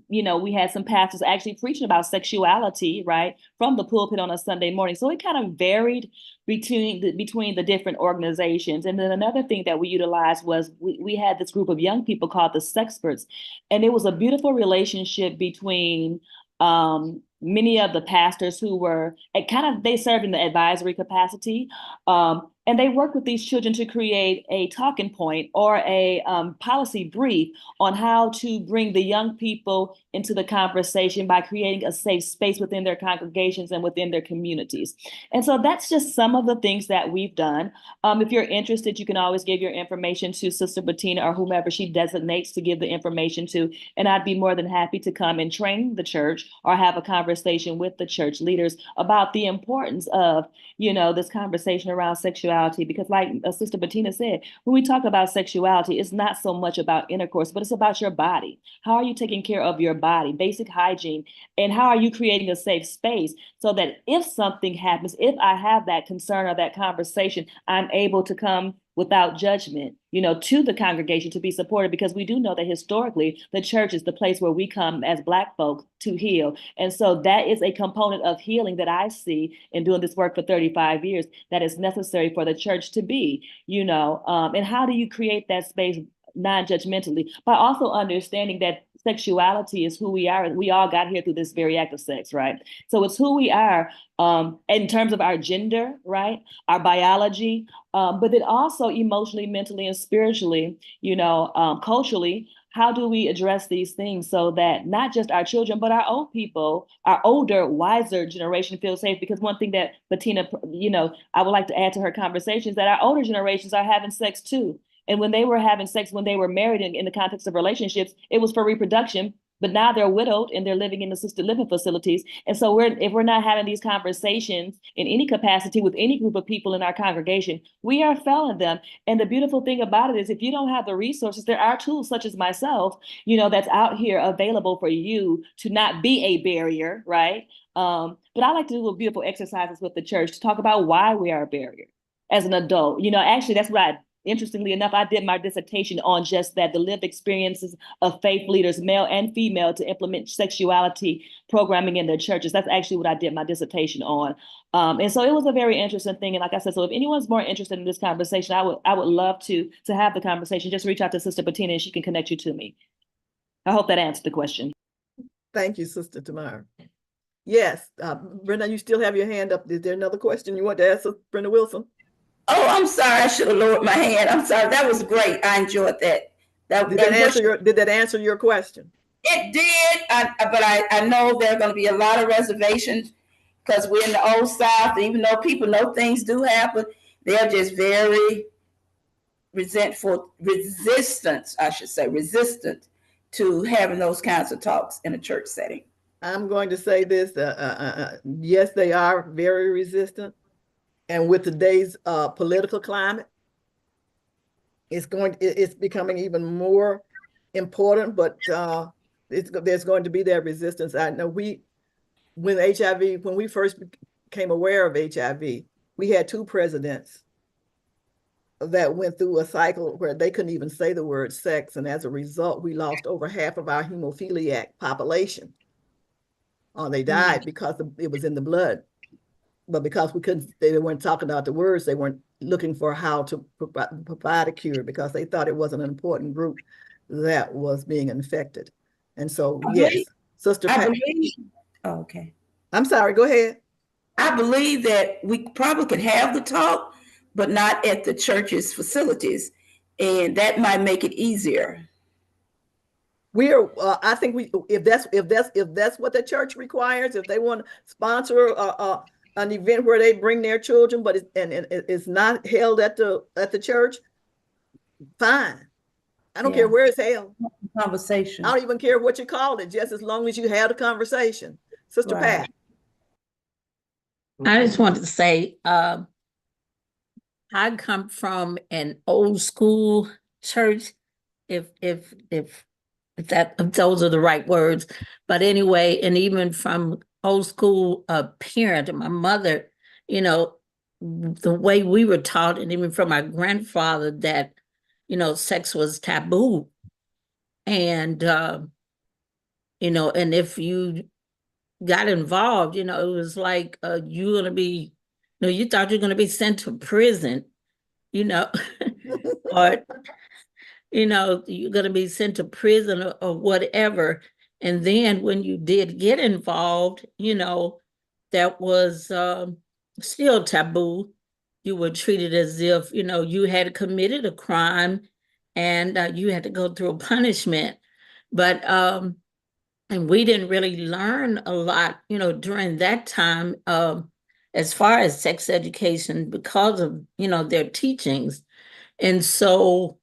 we had some pastors actually preaching about sexuality, right, from the pulpit on a Sunday morning. So it kind of varied between the different organizations. And then another thing that we utilized was we had this group of young people called the Sexperts, and it was a beautiful relationship between many of the pastors who were they served in the advisory capacity. And they worked with these children to create a talking point or a policy brief on how to bring the young people into the conversation by creating a safe space within their congregations and within their communities. And so that's just some of the things that we've done. If you're interested, you can always give your information to Sister Bettina or whomever she designates to give the information to. And I'd be more than happy to come and train the church or have a conversation with the church leaders about the importance of, this conversation around sexuality. Because like Sister Bettina said, when we talk about sexuality, it's not so much about intercourse, but it's about your body. How are you taking care of your body, basic hygiene, and how are you creating a safe space so that if something happens, if I have that concern or that conversation, I'm able to come without judgment, to the congregation to be supported, because we do know that historically the church is the place where we come as Black folk to heal. And so that is a component of healing that I see in doing this work for 35 years that is necessary for the church to be, and how do you create that space non-judgmentally by also understanding that sexuality is who we are. We all got here through this very act of sex, right? So it's who we are in terms of our gender, right? Our biology, but then also emotionally, mentally, and spiritually, culturally. How do we address these things so that not just our children, but our old people, our older, wiser generation feel safe? Because one thing that Bettina, I would like to add to her conversation is that our older generations are having sex too. And when they were having sex, when they were married in the context of relationships, it was for reproduction. But now they're widowed and they're living in assisted living facilities. And so if we're not having these conversations in any capacity with any group of people in our congregation, we are failing them. And the beautiful thing about it is if you don't have the resources, there are tools such as myself, that's out here available for you to not be a barrier, right? But I like to do beautiful exercises with the church to talk about why we are a barrier as an adult. Actually, that's what interestingly enough, I did my dissertation on just that, the lived experiences of faith leaders, male and female, to implement sexuality programming in their churches. That's actually what I did my dissertation on. And so it was a very interesting thing. And like I said, so if anyone's more interested in this conversation, I would love to have the conversation. Just reach out to Sister Bettina and she can connect you to me. I hope that answered the question. Thank you, Sister Tamara. Yes, Brenda, you still have your hand up. Is there another question you want to ask Brenda Wilson? Oh, I'm sorry. I should have lowered my hand. I'm sorry. That was great. I enjoyed that. Did that answer your question? It did. But I know there are going to be a lot of reservations because we're in the old South. Even though people know things do happen, they're just very resistant to having those kinds of talks in a church setting. I'm going to say this. Yes, they are very resistant. And with today's political climate, it's becoming even more important. But there's going to be that resistance. I know when we first became aware of HIV, we had 2 presidents that went through a cycle where they couldn't even say the word sex. And as a result, we lost over half of our hemophiliac population. They died because it was in the blood. But because they weren't talking about the words, they weren't looking for how to provide a cure because they thought it wasn't an important group that was being infected. And so, yes, Sister Pat. Okay. I'm sorry, go ahead. I believe that we probably could have the talk, but not at the church's facilities. And that might make it easier. I think if that's what the church requires, if they want to sponsor an event where they bring their children, but it's not held at the church, fine. I don't care where it's held. Conversation. I don't even care what you call it, just as long as you have a conversation. Sister Pat. I just wanted to say, I come from an old school church, if those are the right words. But anyway, and even from old school parent, my mother, the way we were taught, and even from my grandfather, that, sex was taboo. And, and if you got involved, it was like you're going to be, you thought you're going to be sent to prison, or, you're going to be sent to prison or whatever. And then when you did get involved, that was still taboo. You were treated as if, you had committed a crime and you had to go through a punishment. But, and we didn't really learn a lot, during that time, as far as sex education because of, their teachings. And so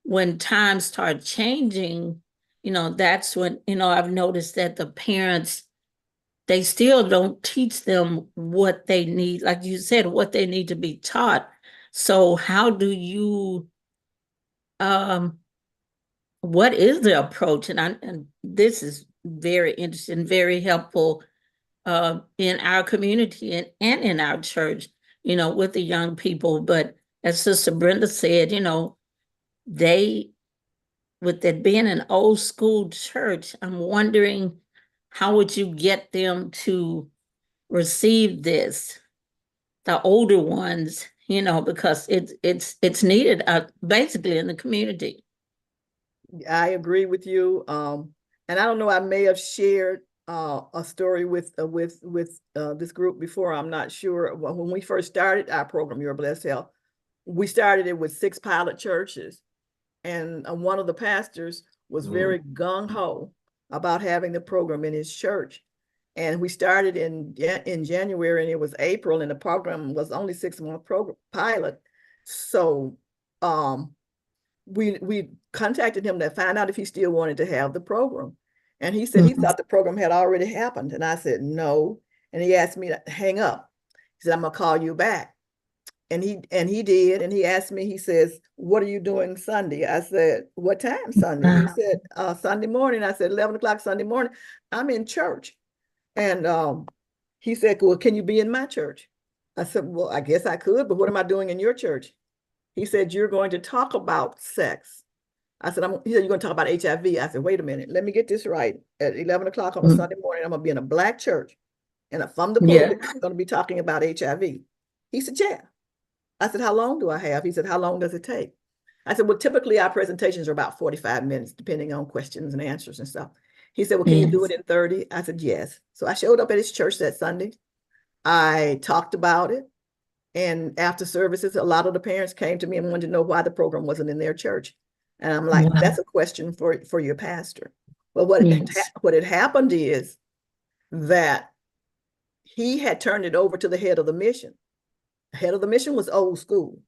when times start changing, that's when, I've noticed that the parents, they still don't teach them what they need, like you said, what they need to be taught. So how do you, what is the approach? And this is very interesting, very helpful in our community and in our church, with the young people. But as Sister Brenda said, with it being an old school church, I'm wondering, how would you get them to receive this, the older ones, because it's needed basically in the community. I agree with you. And I don't know, I may have shared a story with this group before. I'm not sure. When we first started our program, Your Blessed Health, we started it with 6 pilot churches. And one of the pastors was very gung-ho about having the program in his church. And we started in January, and it was April, and the program was only 6-month pilot. So we contacted him to find out if he still wanted to have the program. And he said he thought the program had already happened. And I said, no. And he asked me to hang up. He said, I'm gonna call you back. And he did. And he asked me, he says, what are you doing Sunday? I said, what time Sunday? He said, Sunday morning. I said, 11 o'clock Sunday morning. I'm in church. And he said, well, can you be in my church? I said, well, I guess I could, but what am I doing in your church? He said, you're going to talk about sex. I said, he said, you're going to talk about HIV. I said, wait a minute, let me get this right. At 11 o'clock on a Sunday morning, I'm going to be in a Black church. And from the pulpit, I'm going to be talking about HIV. He said, yeah. I said, how long do I have? He said, how long does it take? I said, well, typically our presentations are about 45 minutes, depending on questions and answers and stuff. He said, well, can you do it in 30? I said, yes. So I showed up at his church that Sunday. I talked about it. And after services, a lot of the parents came to me and wanted to know why the program wasn't in their church. And I'm like, that's a question for your pastor. But what had happened is that he had turned it over to the head of the mission. The head of the mission was old school,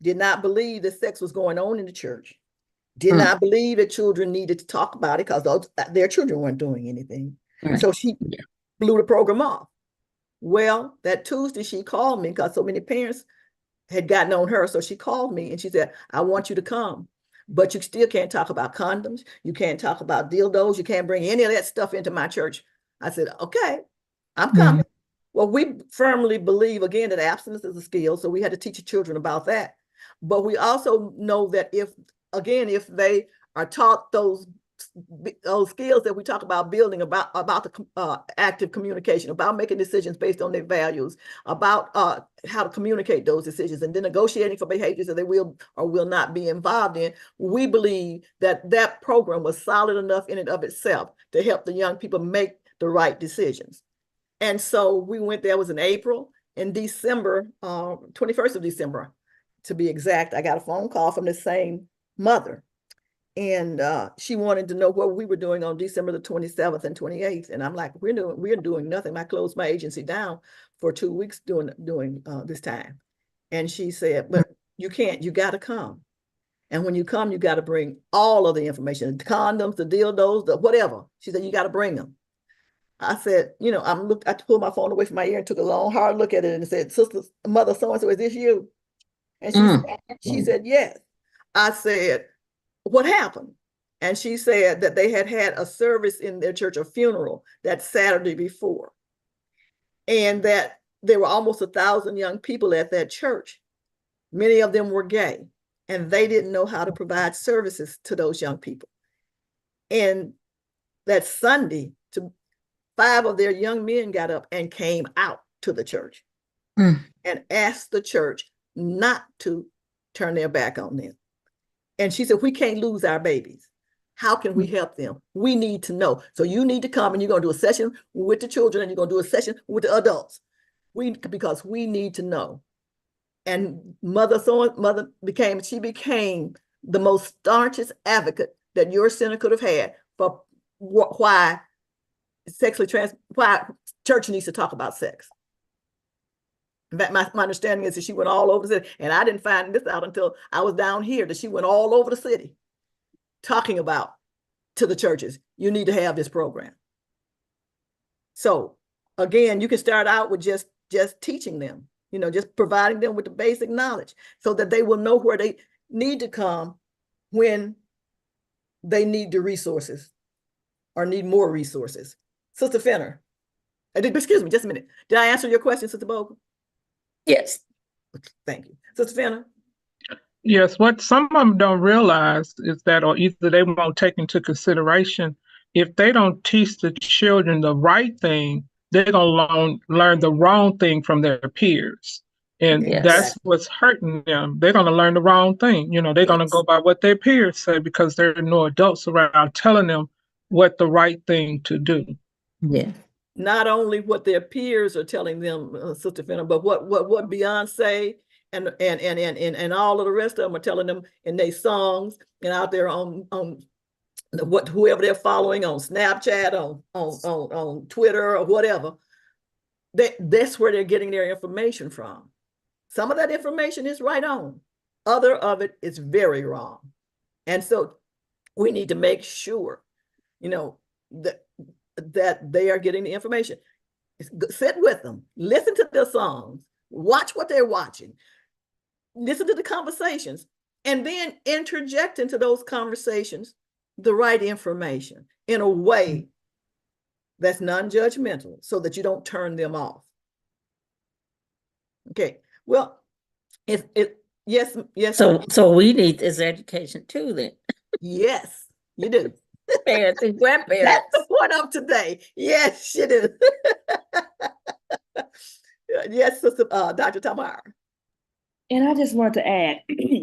did not believe that sex was going on in the church, did not believe that children needed to talk about it because their children weren't doing anything. So she blew the program off. Well, that Tuesday she called me because so many parents had gotten on her. So she called me and she said, I want you to come. but you still can't talk about condoms. You can't talk about dildos. You can't bring any of that stuff into my church. I said, okay, I'm coming. Well, we firmly believe, again, that abstinence is a skill. So we had to teach the children about that. But we also know that if they are taught those skills that we talk about building, about the active communication, about making decisions based on their values, about how to communicate those decisions, and then negotiating for behaviors that they will or will not be involved in, we believe that that program was solid enough in and of itself to help the young people make the right decisions. And so we went there. It was in April. In December, 21st of December, to be exact, I got a phone call from the same mother. And she wanted to know what we were doing on December the 27th and 28th. And I'm like, we're doing nothing. I closed my agency down for 2 weeks doing this time. And she said, but you can't, you got to come. And when you come, you got to bring all of the information, the condoms, the dildos, the whatever. She said, you got to bring them. I said, I pulled my phone away from my ear and took a long, hard look at it and said, sister, mother so-and-so, is this you? And she said, yes. I said, what happened? And she said that they had a service in their church, a funeral, that Saturday before. And that there were almost 1,000 young people at that church. Many of them were gay, and they didn't know how to provide services to those young people. And that Sunday, 5 of their young men got up and came out to the church and asked the church not to turn their back on them. And she said, we can't lose our babies. How can we help them? We need to know. So you need to come, and you're going to do a session with the children, and you're going to do a session with the adults. Because we need to know. And mother became the most staunchest advocate that your center could have had for why church needs to talk about sex. In fact, my understanding is that she went all over the city, and I didn't find this out until I was down here, that she went all over the city talking about to the churches, you need to have this program. So again, you can start out with just teaching them, just providing them with the basic knowledge so that they will know where they need to come when they need the resources or need more resources. Sister Fenner, excuse me, just a minute. Did I answer your question, Sister Bogle? Yes. Thank you. Sister Fenner? Yes, what some of them don't realize is that, or either they won't take into consideration, if they don't teach the children the right thing, they're going to learn the wrong thing from their peers. And Yes. that's what's hurting them. They're going to learn the wrong thing. They're going to go by what their peers say because there are no adults around telling them what the right thing to do. Yeah. Not only what their peers are telling them, Sister Fenner, but what Beyonce and all of the rest of them are telling them in their songs and out there on whoever they're following on Snapchat, on Twitter or whatever. That's where they're getting their information from. Some of that information is right on. Other of it is very wrong. And so we need to make sure, that they are getting the information. Sit with them, listen to their songs, watch what they're watching, listen to the conversations, and then interject into those conversations the right information in a way that's non-judgmental so that you don't turn them off. Okay, well, yes. So we need this education too then. Yes, you do. Parents and grandparents. That's the point of today. Yes, you do. Yes, Sister Dr. Tamara. And I just wanted to add,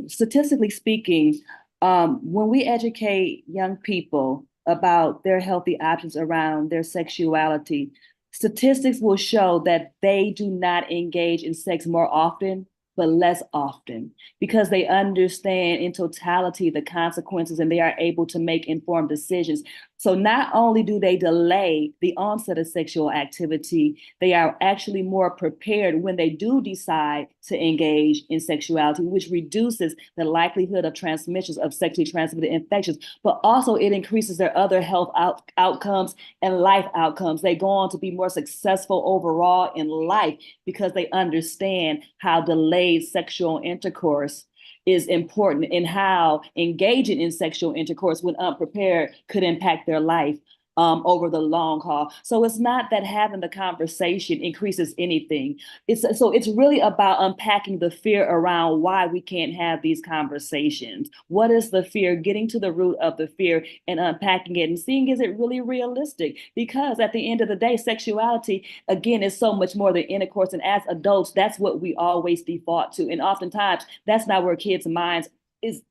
statistically speaking, when we educate young people about their healthy options around their sexuality, statistics will show that they do not engage in sex more often, but less often, because they understand in totality the consequences and they are able to make informed decisions. So not only do they delay the onset of sexual activity, they are actually more prepared when they do decide to engage in sexuality, which reduces the likelihood of transmissions of sexually transmitted infections, but also it increases their other health outcomes and life outcomes. They go on to be more successful overall in life because they understand how delayed sexual intercourse is important in how engaging in sexual intercourse when unprepared could impact their life over the long haul. So it's not that having the conversation increases anything. It's really about unpacking the fear around why we can't have these conversations. What is the fear? Getting to the root of the fear and unpacking it and seeing, is it really realistic? Because at the end of the day, sexuality, again, is so much more than intercourse. And as adults, that's what we always default to. And oftentimes that's not where kids' minds is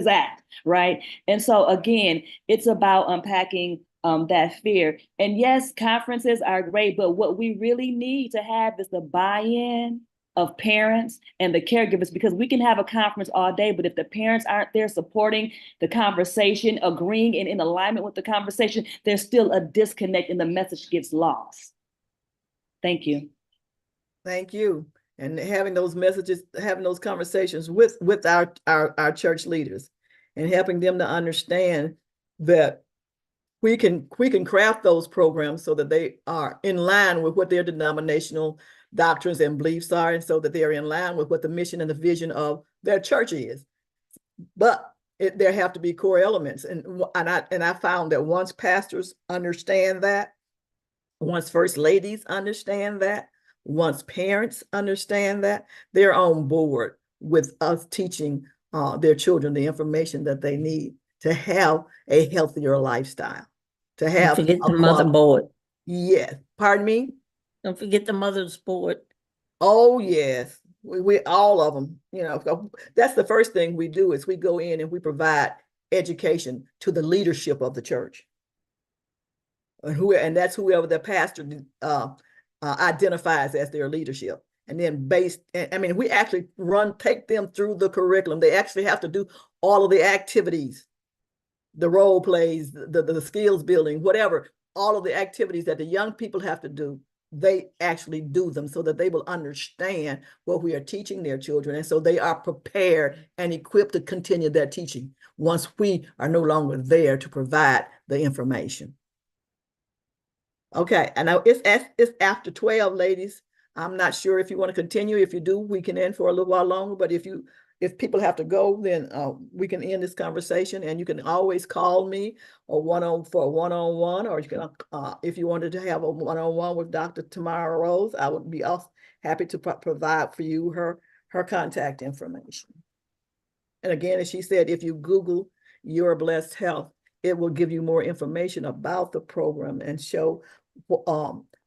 at, right? And so again, it's about unpacking that fear. And yes, conferences are great, but what we really need to have is the buy-in of parents and the caregivers, because we can have a conference all day, but if the parents aren't there supporting the conversation, agreeing and in alignment with the conversation, there's still a disconnect and the message gets lost. Thank you. Thank you. And having those messages, having those conversations with our church leaders and helping them to understand that we can craft those programs so that they are in line with what their denominational doctrines and beliefs are, and so that they're in line with what the mission and the vision of their church is. But there have to be core elements. And I found that once pastors understand that, once first ladies understand that, once parents understand that, they're on board with us teaching their children the information that they need to have a healthier lifestyle, to have Don't forget a the motherboard. Yes. Pardon me? Don't forget the mother's board. Oh, yes. We all of them, you know, that's the first thing we do is we go in and we provide education to the leadership of the church. And that's whoever the pastor identifies as their leadership. And then we actually take them through the curriculum. They actually have to do all of the activities, the role plays, the skills building, whatever, all of the activities that the young people have to do, they actually do them so that they will understand what we are teaching their children. And so they are prepared and equipped to continue their teaching once we are no longer there to provide the information. Okay, and now it's after 12, ladies. I'm not sure if you want to continue. If you do, we can end for a little while longer. But if people have to go, then we can end this conversation. And you can always call me or for a one-on-one, or you can if you wanted to have a one-on-one with Dr. Tamara Rose, I would be also happy to provide for you her contact information. And again, as she said, if you Google Your Blessed Health, it will give you more information about the program and show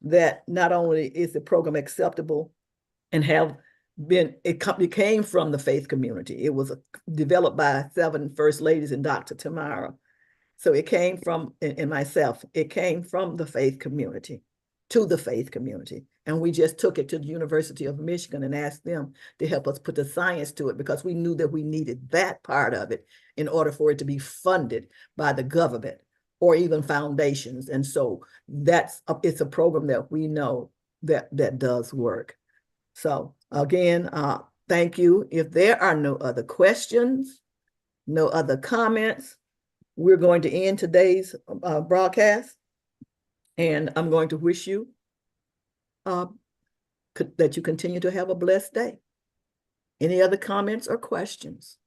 that not only is the program acceptable and it came from the faith community. It was developed by 7 first ladies and Dr. Tamara. So it came from, and myself, it came from the faith community to the faith community. And we just took it to the University of Michigan and asked them to help us put the science to it, because we knew that we needed that part of it in order for it to be funded by the government or even foundations. And so it's a program that we know that does work. So again, thank you. If there are no other questions, no other comments, we're going to end today's broadcast. And I'm going to wish you that you continue to have a blessed day. Any other comments or questions?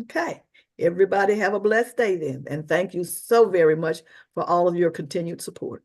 Okay, everybody have a blessed day then. And thank you so very much for all of your continued support.